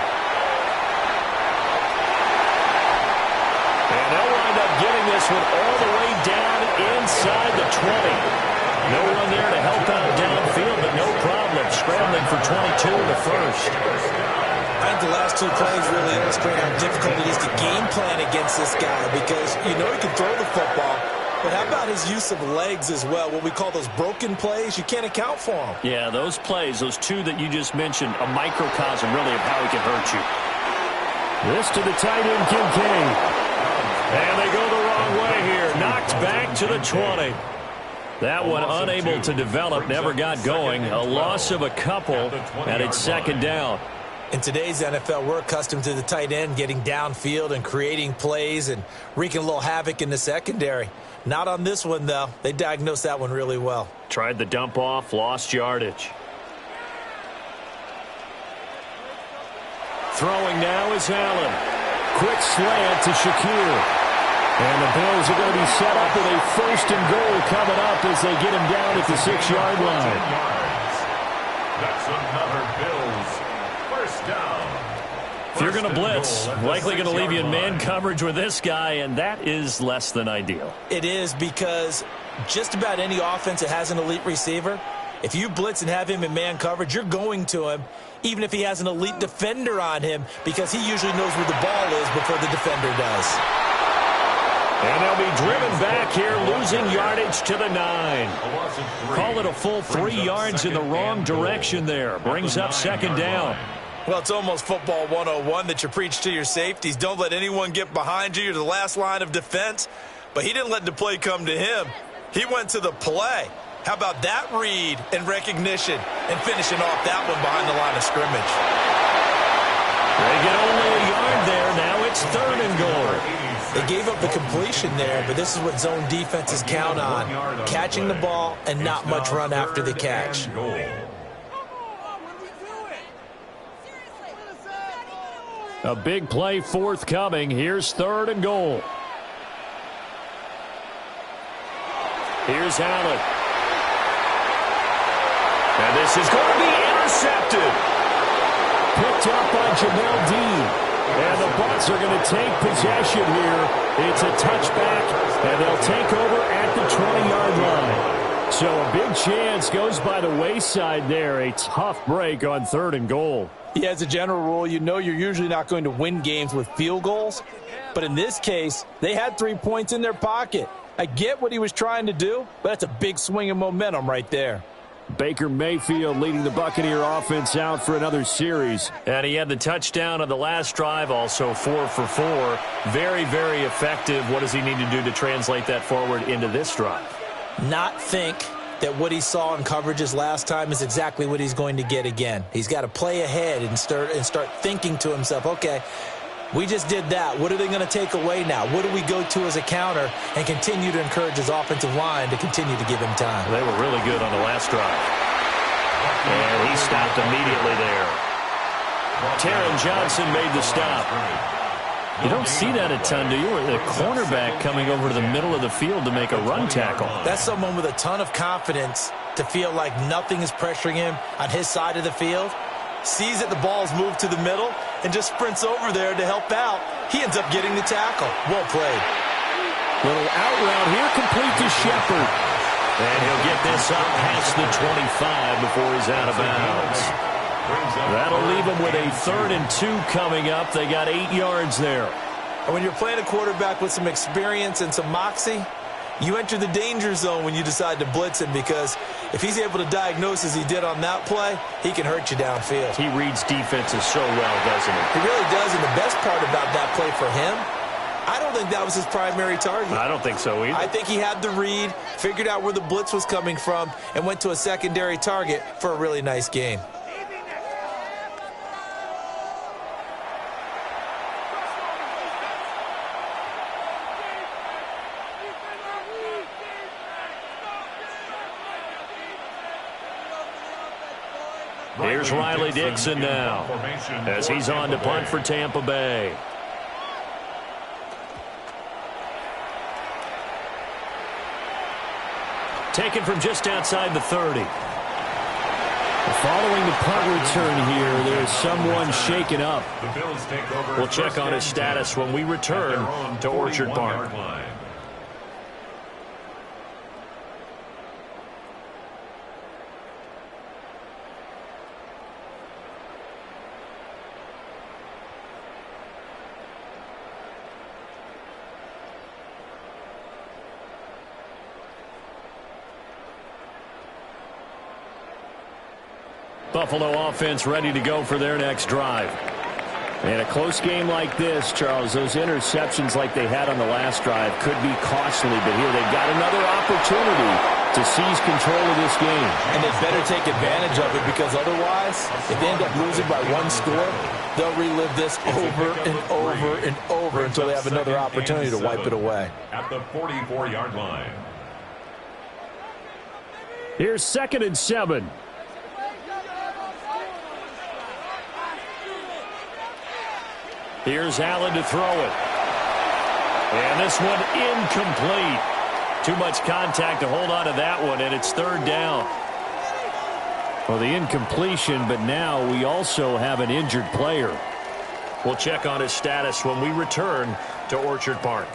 And they'll wind up getting this one all the way down inside the 20. No one there to help out downfield, but no problem. Scrambling for 22 in the 1st. I think the last 2 plays really illustrate how difficult it is to game plan against this guy because you know he can throw the football, but how about his use of legs as well? What we call those broken plays, you can't account for them. Yeah, those plays, those 2 that you just mentioned, a microcosm really of how he can hurt you. This to the tight end, Kincaid. And they go the wrong way here. Knocked back to the 20. That one unable to develop, never got going. A loss of a couple, and it's 2nd down. In today's NFL, we're accustomed to the tight end getting downfield and creating plays and wreaking a little havoc in the secondary. Not on this one, though. They diagnosed that one really well. Tried the dump off, lost yardage. Throwing now is Allen. Quick slant to Shakir. And the Bills are going to be set up with a 1st and goal coming up as they get him down at the 6-yard line. That's another Bills 1st down. If you're going to blitz, likely going to leave you in man coverage with this guy, and that is less than ideal. It is, because just about any offense that has an elite receiver, if you blitz and have him in man coverage, you're going to him, even if he has an elite defender on him, because he usually knows where the ball is before the defender does. And they'll be driven back here, losing yardage to the 9. Call it a full 3 yards in the wrong direction there. Brings up 2nd down. Well, it's almost football 101 that you preach to your safeties. Don't let anyone get behind you. You're the last line of defense. But he didn't let the play come to him. He went to the play. How about that read and recognition and finishing off that one behind the line of scrimmage? They get only a yard there. Now it's 3rd and goal. They gave up the completion there, but this is what zone defenses count on. Catching the ball and not much run after the catch. A big play forthcoming. Here's 3rd and goal. Here's Allen. And this is going to be intercepted. Picked up by Jamel Dean. And the Bucs are going to take possession here. It's a touchback, and they'll take over at the 20-yard line. So a big chance goes by the wayside there. A tough break on 3rd and goal. Yeah, as a general rule, you know you're usually not going to win games with field goals. But in this case, they had 3 points in their pocket. I get what he was trying to do, but that's a big swing of momentum right there. Baker Mayfield leading the Buccaneer offense out for another series. And he had the touchdown on the last drive, also 4 for 4. Very, very effective. What does he need to do to translate that forward into this drive? Not think that what he saw in coverages last time is exactly what he's going to get again. He's got to play ahead and start thinking to himself, okay, we just did that. What are they going to take away now? What do we go to as a counter, and continue to encourage his offensive line to continue to give him time? They were really good on the last drive. And he stopped immediately there. Taron Johnson made the stop. You don't see that a ton, do you? The cornerback coming over to the middle of the field to make a run tackle. That's someone with a ton of confidence to feel like nothing is pressuring him on his side of the field. Sees that the ball's moved to the middle and just sprints over there to help out. He ends up getting the tackle. Well played. Little out route here, complete to Shepard. And he'll get this up past the 25 before he's out of bounds. That'll leave him with a 3rd and 2 coming up. They got 8 yards there. And when you're playing a quarterback with some experience and some moxie, you enter the danger zone when you decide to blitz him, because if he's able to diagnose as he did on that play, he can hurt you downfield. He reads defenses so well, doesn't he? He really does, and the best part about that play for him, I don't think that was his primary target. I don't think so either. I think he had the read, figured out where the blitz was coming from, and went to a secondary target for a really nice gain. Here's Riley Dixon now as he's on to punt for Tampa Bay. Taken from just outside the 30. Following the punt return here, there's someone shaken up. We'll check on his status when we return to Orchard Park. Buffalo offense ready to go for their next drive. In a close game like this, Charles, those interceptions like they had on the last drive could be costly, but here they've got another opportunity to seize control of this game. And they better take advantage of it, because otherwise, if they end up losing by 1 score, they'll relive this over and over and over until they have another opportunity to wipe it away. At the 44-yard line. Here's 2nd and 7. Here's Allen to throw it. And this one incomplete. Too much contact to hold on to that one, and it's third down. Well, the incompletion, but now we also have an injured player. We'll check on his status when we return to Orchard Park.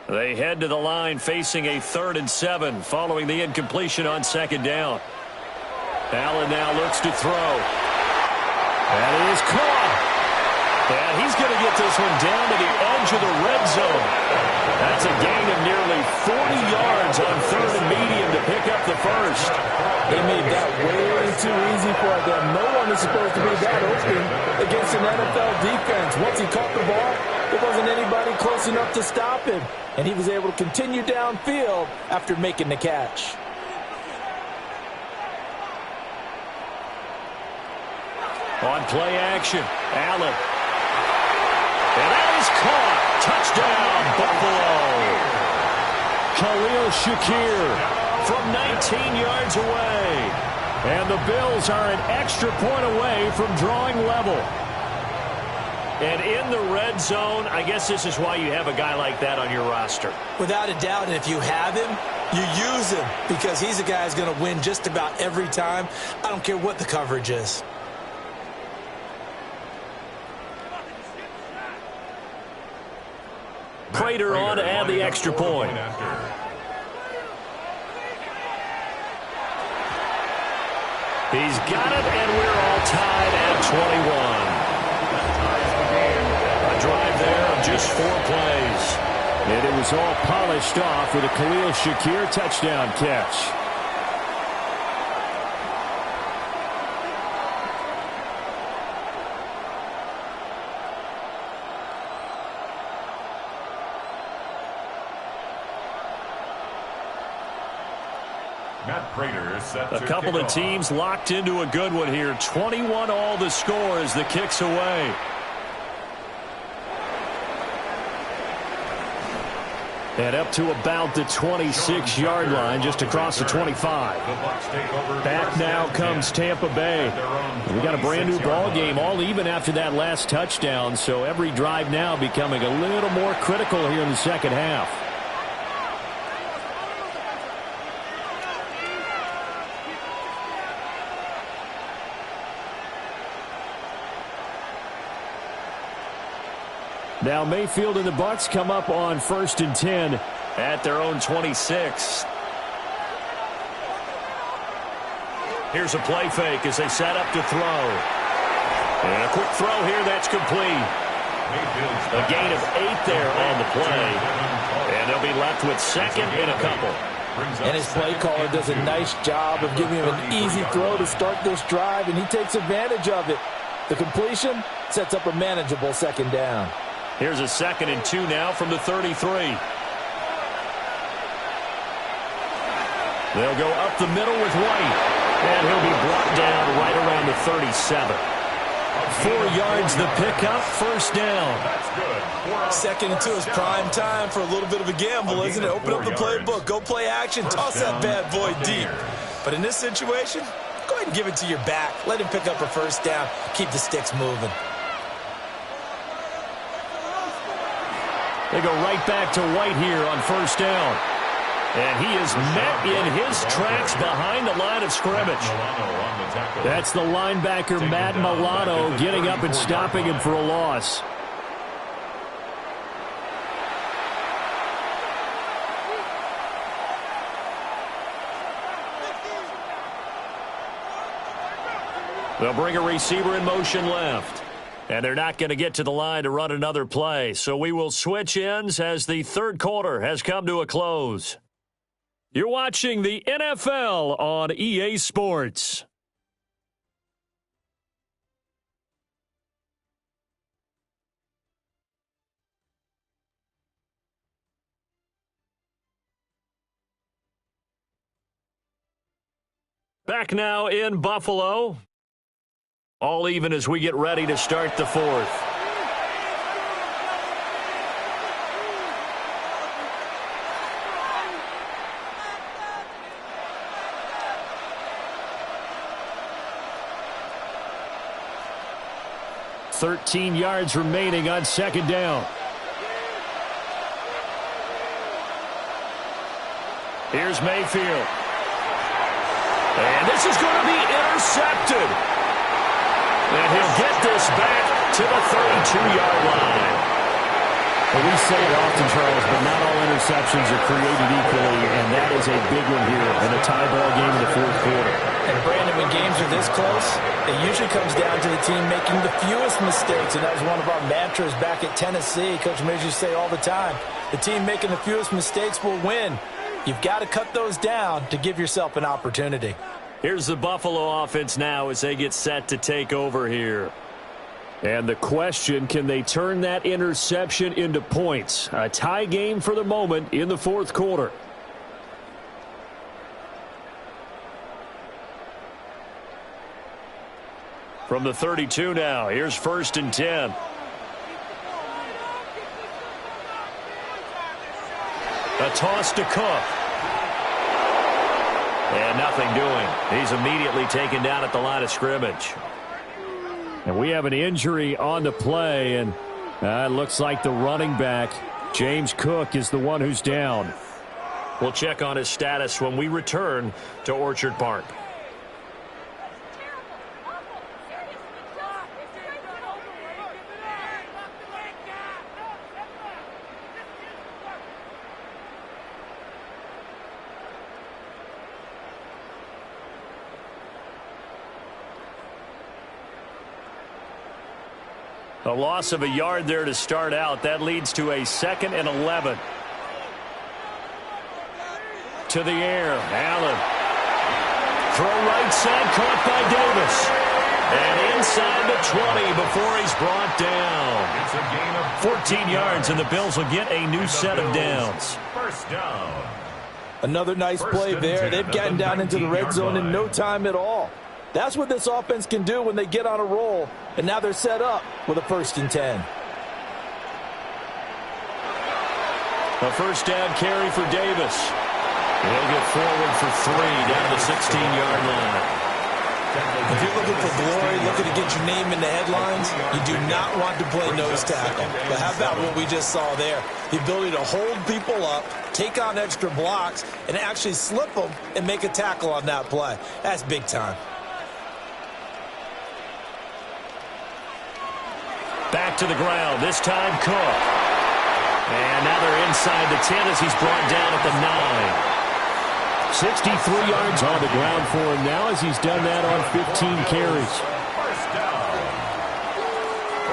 They head to the line facing a 3rd and 7 following the incompletion on second down. Allen now looks to throw. And it is caught. And he's going to get this one down to the edge of the red zone. That's a gain of nearly 40 yards on 3rd and medium to pick up the first. They made that way too easy for them. No one is supposed to be that open against an NFL defense. Once he caught the ball, there wasn't anybody close enough to stop him. And he was able to continue downfield after making the catch. On play action, Allen. And that is caught. Touchdown, Buffalo. Khalil Shakir from 19 yards away. And the Bills are an extra point away from drawing level. And in the red zone, I guess this is why you have a guy like that on your roster. Without a doubt, and if you have him, you use him because he's a guy who's going to win just about every time. I don't care what the coverage is. Prater on to add the extra point. He's got it, and we're all tied at 21. A drive there of just 4 plays. And it was all polished off with a Khalil Shakir touchdown catch. A couple of teams locked into a good one here. 21 all the score as the kick's away. And up to about the 26-yard line, just across the 25. Back now comes Tampa Bay. We got a brand new ball game, all even after that last touchdown. So every drive now becoming a little more critical here in the second half. Now Mayfield and the Bucs come up on 1st and 10 at their own 26. Here's a play fake as they set up to throw. And a quick throw here that's complete. A gain of 8 there on the play. And they'll be left with 2nd and a couple. And his play caller does a nice job of giving him an easy throw to start this drive, and he takes advantage of it. The completion sets up a manageable 2nd down. Here's a 2nd and 2 now from the 33. They'll go up the middle with White. And he'll be brought down right around the 37. 4 yards the pickup, 1st down. 2nd and 2 is prime time for a little bit of a gamble, isn't it? Open up the playbook, go play action, toss that bad boy deep. But in this situation, go ahead and give it to your back. Let him pick up a 1st down. Keep the sticks moving. They go right back to White here on 1st down. And he is met in his tracks behind the line of scrimmage. That's the linebacker, Matt Milano, getting up and stopping him for a loss. They'll bring a receiver in motion left. And they're not going to get to the line to run another play. So we will switch ends as the 3rd quarter has come to a close. You're watching the NFL on EA Sports. Back now in Buffalo. All even as we get ready to start the fourth. $13 yards remaining on second down. Here's Mayfield. And this is going to be intercepted. And he'll get this back to the 32-yard line. Well, we say it often, Charles, but not all interceptions are created equally, and that is a big one here in a tie ball game in the fourth quarter. And Brandon, when games are this close, it usually comes down to the team making the fewest mistakes, and that was one of our mantras back at Tennessee. Coach Mears used to say all the time, the team making the fewest mistakes will win. You've got to cut those down to give yourself an opportunity. Here's the Buffalo offense now as they get set to take over here. And the question, can they turn that interception into points? A tie game for the moment in the fourth quarter. From the 32 now, here's 1st and 10. A toss to Cook. And nothing doing. He's immediately taken down at the line of scrimmage. And we have an injury on the play, and it looks like the running back, James Cook, is the one who's down. We'll check on his status when we return to Orchard Park. A loss of a yard there to start out. That leads to a 2nd and 11. To the air. Allen. Throw right side, caught by Davis. And inside the 20 before he's brought down. It's a gain of 14 yards, and the Bills will get a new set of downs. First down. Another nice play there. They've gotten down into the red zone in no time at all. That's what this offense can do when they get on a roll, and now they're set up with a 1st and 10. A first down carry for Davis. He'll get forward for 3 down the 16-yard line. If you're looking for glory, looking to get your name in the headlines, you do not want to play nose tackle. But how about what we just saw there? The ability to hold people up, take on extra blocks, and actually slip them and make a tackle on that play. That's big time. Back to the ground, this time Cook. And now they're inside the 10 as he's brought down at the 9. 63 yards on the ground for him now as he's done that on 15 carries.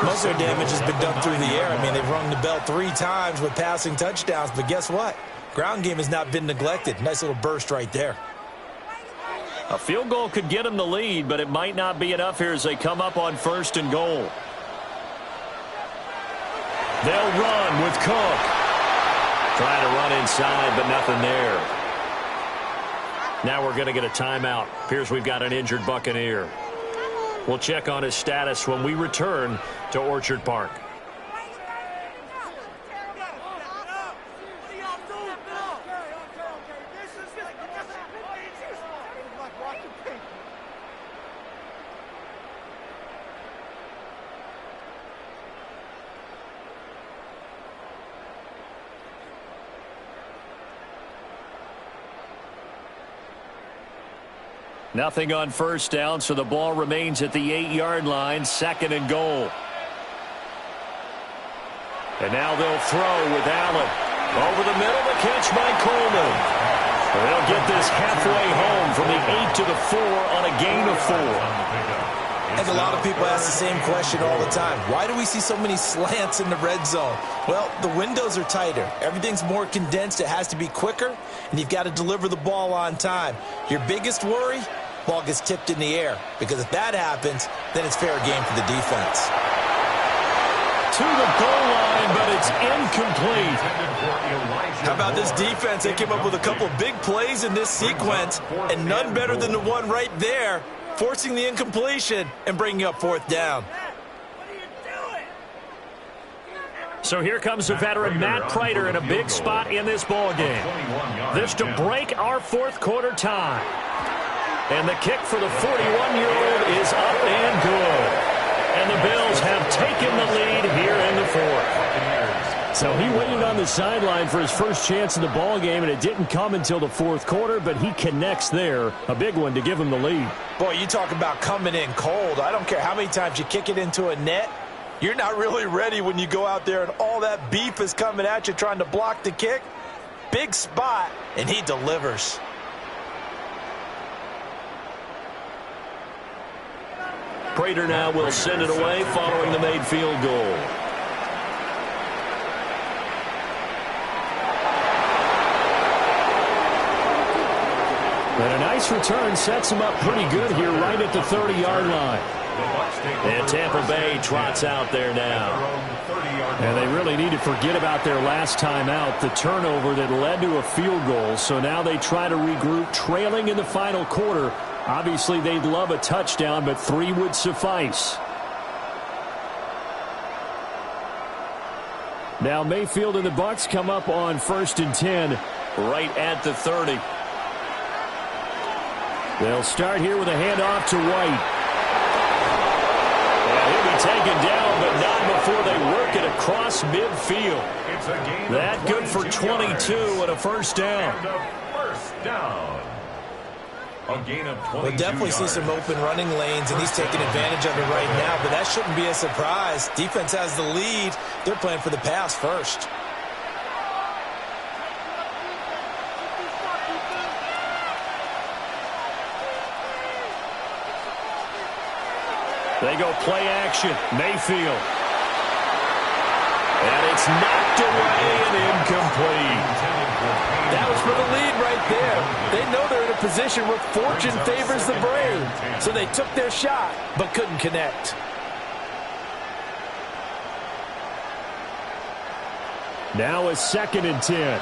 Most of their damage has been done through the air. I mean, they've rung the bell 3 times with passing touchdowns, but guess what? Ground game has not been neglected. Nice little burst right there. A field goal could get them the lead, but it might not be enough here as they come up on 1st and goal. They'll run with Cook. Trying to run inside, but nothing there. Now we're going to get a timeout. Appears we've got an injured Buccaneer. We'll check on his status when we return to Orchard Park. Nothing on first down, so the ball remains at the 8-yard line, 2nd and goal. And now they'll throw with Allen. Over the middle, the catch by Coleman. They'll get this halfway home from the 8 to the 4 on a gain of 4. And a lot of people ask the same question all the time. Why do we see so many slants in the red zone? Well, the windows are tighter. Everything's more condensed. It has to be quicker, and you've got to deliver the ball on time. Your biggest worry? Ball gets tipped in the air, because if that happens, then it's fair game for the defense. To the goal line, but it's incomplete. How about this defense? They came up with a couple big plays in this sequence, and none better than the one right there. forcing the incompletion and bringing up fourth down. So here comes the veteran Matt Prater in a big spot in this ball game. This to break our fourth quarter tie. And the kick for the 41-year-old is up and good. And the Bills have taken the lead here in the fourth. So he waited on the sideline for his first chance in the ball game, and it didn't come until the fourth quarter, but he connects there. A big one to give him the lead. Boy, you talk about coming in cold. I don't care how many times you kick it into a net. You're not really ready when you go out there and all that beef is coming at you trying to block the kick. Big spot, and he delivers. Prater now will send it away following the made field goal. And a nice return sets him up pretty good here right at the 30-yard line. And Tampa Bay trots out there now. And they really need to forget about their last time out, the turnover that led to a field goal. So now they try to regroup, trailing in the final quarter. Obviously, they'd love a touchdown, but 3 would suffice. Now Mayfield and the Bucs come up on 1st and 10. Right at the 30. They'll start here with a handoff to White. He'll be taken down, but not before they work it across midfield. That good for 22 and a first down. A gain of 22 We'll definitely see some open running lanes, and he's taking advantage of it right now, but that shouldn't be a surprise. Defense has the lead. They're playing for the pass first. They go play action. Mayfield. And it's knocked away and incomplete. That was for the lead right there. They know they're in a position where fortune favors the brave. So they took their shot, but couldn't connect. Now a 2nd and 10.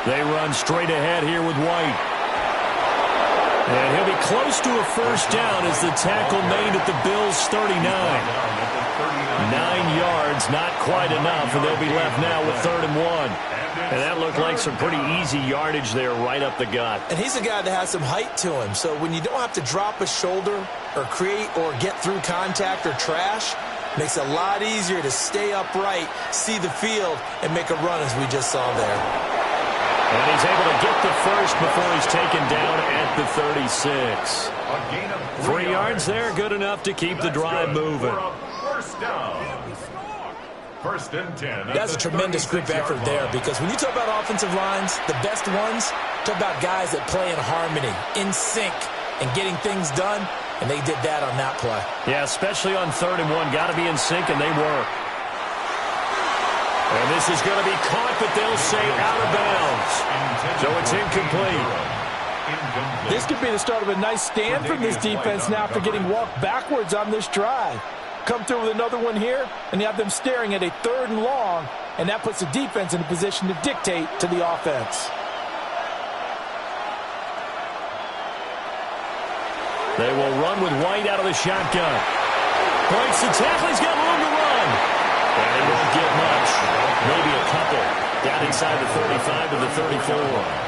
They run straight ahead here with White. And he'll be close to a first down as the tackle made at the Bills' 39. 9 yards, not quite enough, and they'll be left now with 3rd and 1. And that looked like some pretty easy yardage there right up the gut. And he's a guy that has some height to him, so when you don't have to drop a shoulder or create or get through contact or trash, makes it a lot easier to stay upright, see the field, and make a run as we just saw there. And he's able to get the first before he's taken down at the 36. 3 yards there, good enough to keep the drive moving. First down. 1st and 10. That's a tremendous group effort there, because when you talk about offensive lines, the best ones, talk about guys that play in harmony, in sync, and getting things done, and they did that on that play. Yeah, especially on 3rd and 1. Got to be in sync, and they were. And this is going to be caught, but they'll say out of bounds. So it's incomplete. This could be the start of a nice stand from this defense now after getting walked backwards on this drive. Come through with another one here, and you have them staring at a 3rd and long, and that puts the defense in a position to dictate to the offense. They will run with White out of the shotgun. Breaks the tackle. He's got room to run. And he won't get much. Maybe a couple. Down inside the 35 to the 34.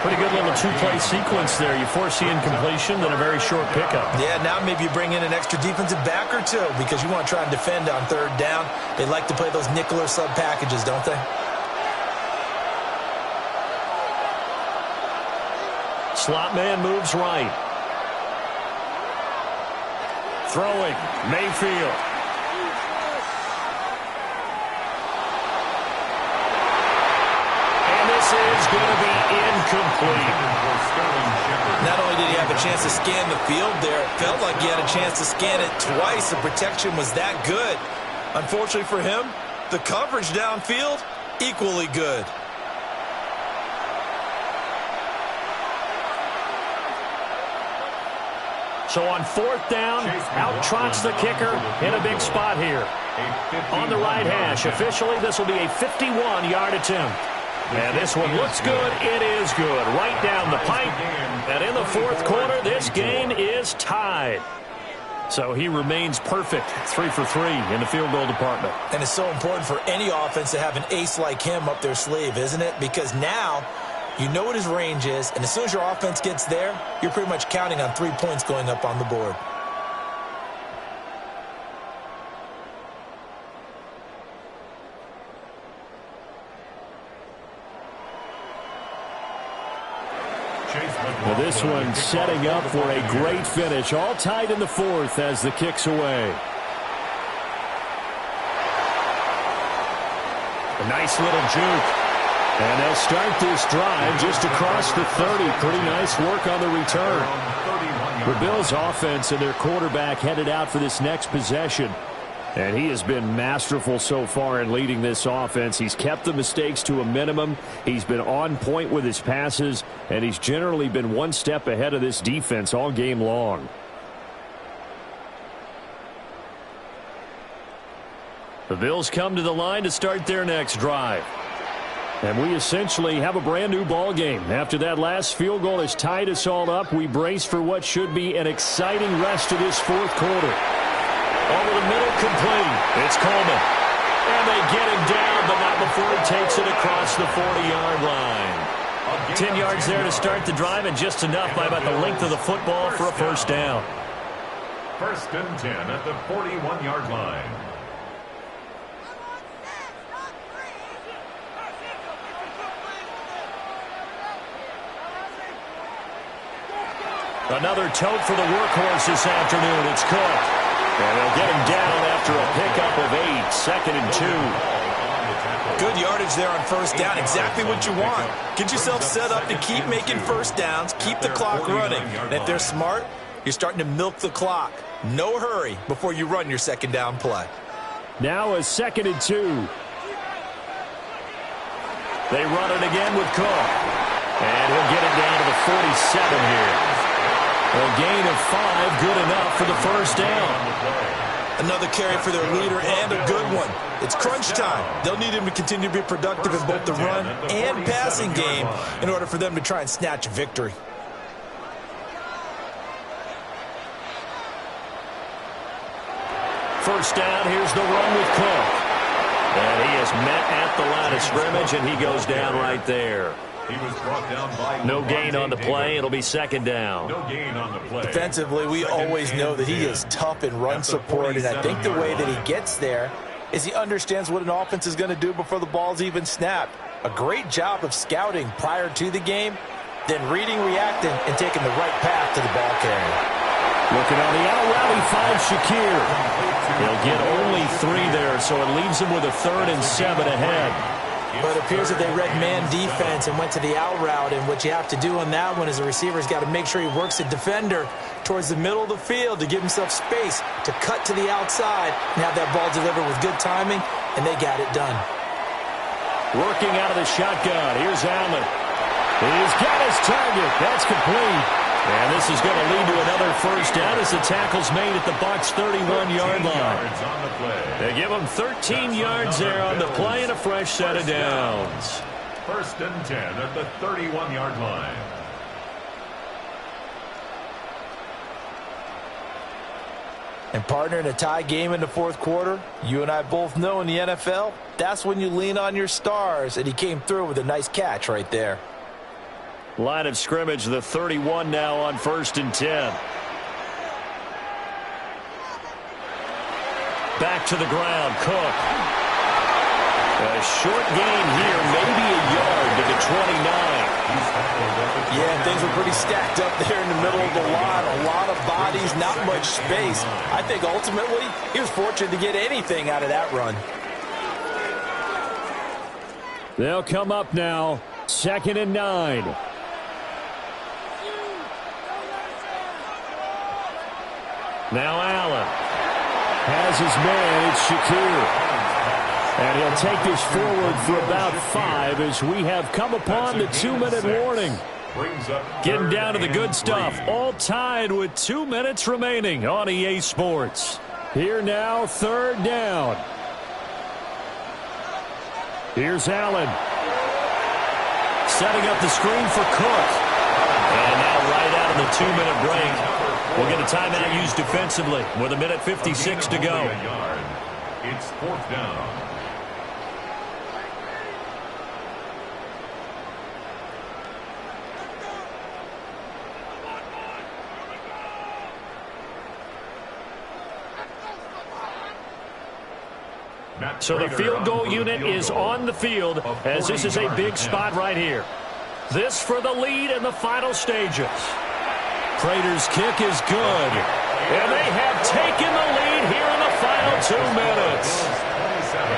Pretty good little 2-play sequence there. You force the incompletion, then a very short pickup. Yeah, now maybe you bring in an extra defensive back or two because you want to try and defend on 3rd down. They like to play those nickel or sub packages, don't they? Slot man moves right. Throwing. Mayfield. Is going to be incomplete. Not only did he have a chance to scan the field there, it felt like he had a chance to scan it twice. The protection was that good. Unfortunately for him, the coverage downfield, equally good. So on 4th down, out trots the kicker in a big spot here. On the right hash, officially this will be a 51-yard attempt. And this one looks good. It is good. Right down the pipe. And in the fourth quarter, this game is tied. So he remains perfect. 3 for 3 in the field goal department. And it's so important for any offense to have an ace like him up their sleeve, isn't it? Because now you know what his range is, and as soon as your offense gets there, you're pretty much counting on 3 points going up on the board. Well, this one setting up for a great finish. All tied in the fourth as the kick's away. A nice little juke. And they'll start this drive just across the 30. Pretty nice work on the return. The Bills' offense and their quarterback headed out for this next possession. And he has been masterful so far in leading this offense. He's kept the mistakes to a minimum. He's been on point with his passes. And he's generally been one step ahead of this defense all game long. The Bills come to the line to start their next drive. And we essentially have a brand new ball game. After that last field goal has tied us all up, we brace for what should be an exciting rest of this fourth quarter. Over the middle, complete. It's Coleman. And they get him down, but not before he takes it across the 40-yard line. 10 yards there to start the drive, and just enough by about the length of the football for a first down. First and 10 at the 41-yard line. Another tote for the workhorse this afternoon. It's Cook. And they'll get him down after a pickup of 8. Second and 2. Good yardage there on first down. Exactly what you want. Get yourself set up to keep making first downs. Keep the clock running. And if they're smart, you're starting to milk the clock. No hurry before you run your second down play. Now a second and 2. They run it again with Cook. And he'll get it down to the 47 here. A gain of 5, good enough for the first down. Another carry for their leader and a good one. It's crunch time. They'll need him to continue to be productive in both the run and passing game in order for them to try and snatch a victory. First down, here's the run with Cook. And he is met at the line of scrimmage, and he goes down right there. He was brought down by no gain on the play. It'll be second down. No gain on the play. Defensively, we always know that he is tough in run support, and I think the way that he gets there is he understands what an offense is going to do before the ball's even snapped. A great job of scouting prior to the game, then reading, reacting, and taking the right path to the ball carrier. Looking on the out route, he finds Shakir. He'll get only 3 there, so it leaves him with a 3rd and 7 ahead. But it appears that they read man defense and went to the out route, and what you have to do on that one is the receiver's got to make sure he works the defender towards the middle of the field to give himself space to cut to the outside and have that ball delivered with good timing, and they got it done. Working out of the shotgun, here's Allen. He's got his target. That's complete. And this is going to lead to another first down as the tackle's made at the Bucs' 31-yard line. They give him 13 yards there on the play and a fresh set of downs. First and 10 at the 31-yard line. And partner, in a tie game in the fourth quarter, you and I both know in the NFL, that's when you lean on your stars, and he came through with a nice catch right there. Line of scrimmage, the 31 now on first and 10. Back to the ground, Cook. A short gain here, maybe a yard to the 29. Yeah, things were pretty stacked up there in the middle of the line. A lot of bodies, not much space. I think ultimately he was fortunate to get anything out of that run. They'll come up now, 2nd and 9. Now Allen has his man. It's Shakir. And he'll take this forward for about 5 as we have come upon the 2-minute warning. Getting down to the good stuff. All tied with 2 minutes remaining on EA Sports. Here now, 3rd down. Here's Allen. Setting up the screen for Cook. And now right out of the 2-minute break, we'll get a timeout used defensively with 1:56 to go. It's 4th down. So the field goal unit is on the field as this is a big spot right here. This for the lead in the final stages. Prater's kick is good. And they have taken the lead here in the final 2 minutes.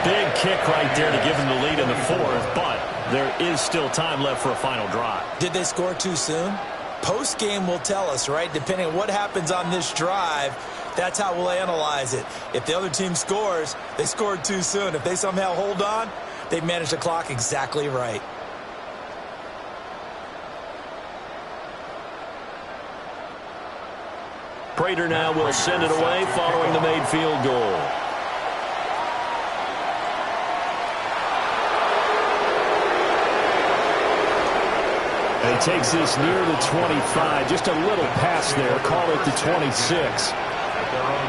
Big kick right there to give them the lead in the 4th, but there is still time left for a final drive. Did they score too soon? Post-game will tell us, right? Depending on what happens on this drive, that's how we'll analyze it. If the other team scores, they scored too soon. If they somehow hold on, they managed the clock exactly right. Prater now will send it away following the made field goal. And he takes this near the 25. Just a little pass there. Call it the 26.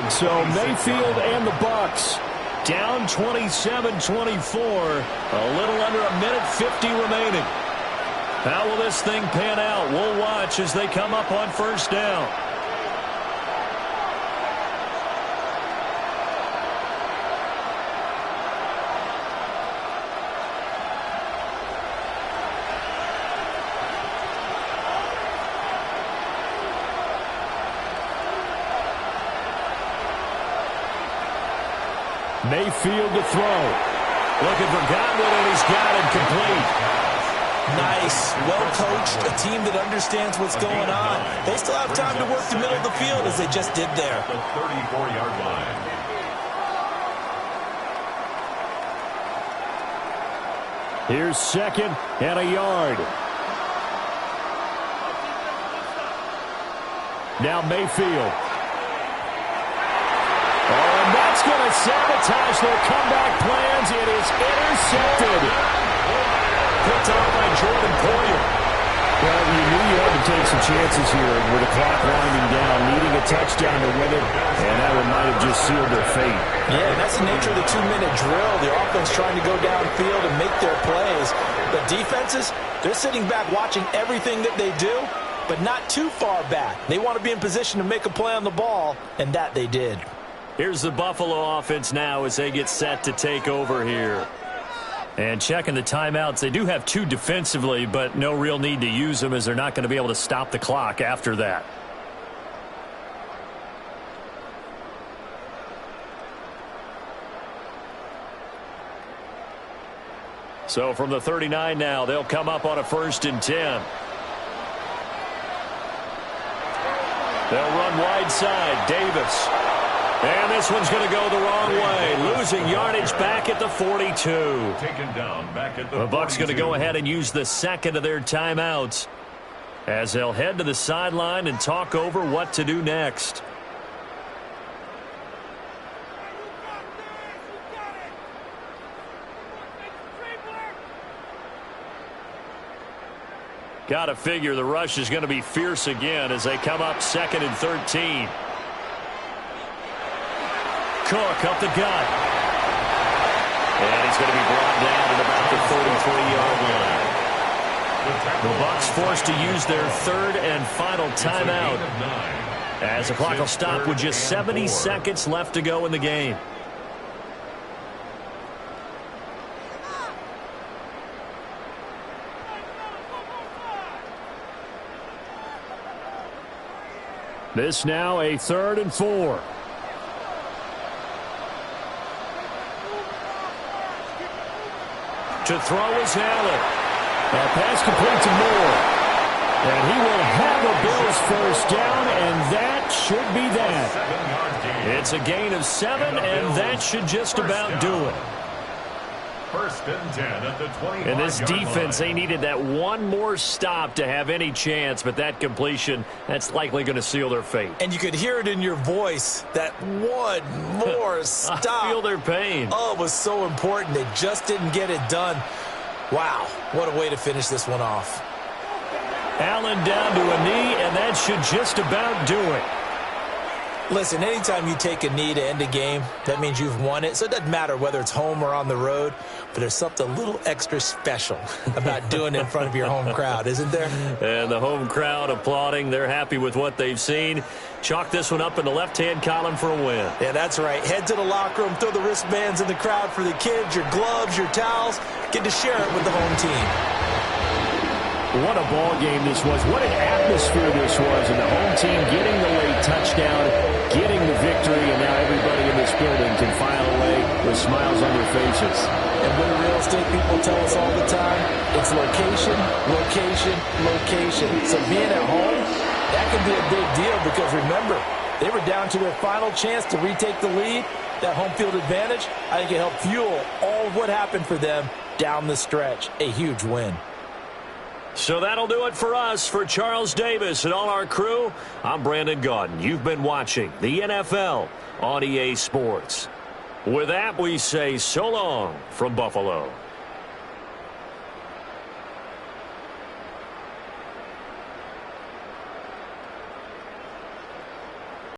So Mayfield and the Bucs down 27-24. A little under 1:50 remaining. How will this thing pan out? We'll watch as they come up on 1st down. Mayfield to throw. Looking for Godwin, and he's got it complete. Nice, well-coached, a team that understands what's going on. They still have time to work the middle of the field as they just did there. The 34-yard line. Here's 2nd and a yard. Now Mayfield. And that's going to sabotage their comeback plans. It is intercepted. Picked off by Jordan Poyer. Well, you knew you had to take some chances here with the clock winding down, needing a touchdown to win it, and that one might have just sealed their fate. Yeah, and that's the nature of the 2-minute drill. The offense trying to go downfield and make their plays. But defenses, they're sitting back watching everything that they do, but not too far back. They want to be in position to make a play on the ball, and that they did. Here's the Buffalo offense now as they get set to take over here. And checking the timeouts, they do have 2 defensively, but no real need to use them as they're not going to be able to stop the clock after that. So from the 39 now, they'll come up on a 1st and 10. They'll run wide side. Davis. And this one's going to go the wrong way. Losing yardage back at the 42. Taken down back at the The Bucs going to 42. go ahead and use the 2nd of their timeouts as they'll head to the sideline and talk over what to do next. Got to figure the rush is going to be fierce again as they come up 2nd and 13. Cook up the gut. And he's going to be brought down at about the 33-yard line. The Bucs forced to use their 3rd and final timeout as the clock will stop with just 70 seconds left to go in the game. This now a 3rd and 4. To throw is Allen. A pass complete to Moore. And he will have a Bills 1st down, and that should be that. It's a gain of 7, and that should just about do it. 1st and 10 at the 25-yard And this defense, line. they needed that one more stop to have any chance, but that completion, that's likely going to seal their fate. And you could hear it in your voice, that one more stop. I feel their pain. Oh, it was so important. They just didn't get it done. Wow, what a way to finish this one off. Allen down to a knee, and that should just about do it. Listen, anytime you take a knee to end a game, that means you've won it. So it doesn't matter whether it's home or on the road, but there's something a little extra special about doing it in front of your home crowd, isn't there? And the home crowd applauding. They're happy with what they've seen. Chalk this one up in the left-hand column for a win. Yeah, that's right. Head to the locker room, throw the wristbands in the crowd for the kids, your gloves, your towels. Get to share it with the home team. What a ball game this was. What an atmosphere this was. And the home team getting the late touchdown, getting the victory, and now everybody in this building can file away with smiles on their faces. And what do real estate people tell us all the time? It's location, location, location. So being at home, that can be a big deal because remember, they were down to their final chance to retake the lead. That home field advantage, I think it helped fuel all of what happened for them down the stretch. A huge win. So that'll do it for us. For Charles Davis and all our crew, I'm Brandon Gaudin. You've been watching the NFL on EA Sports. With that, we say so long from Buffalo.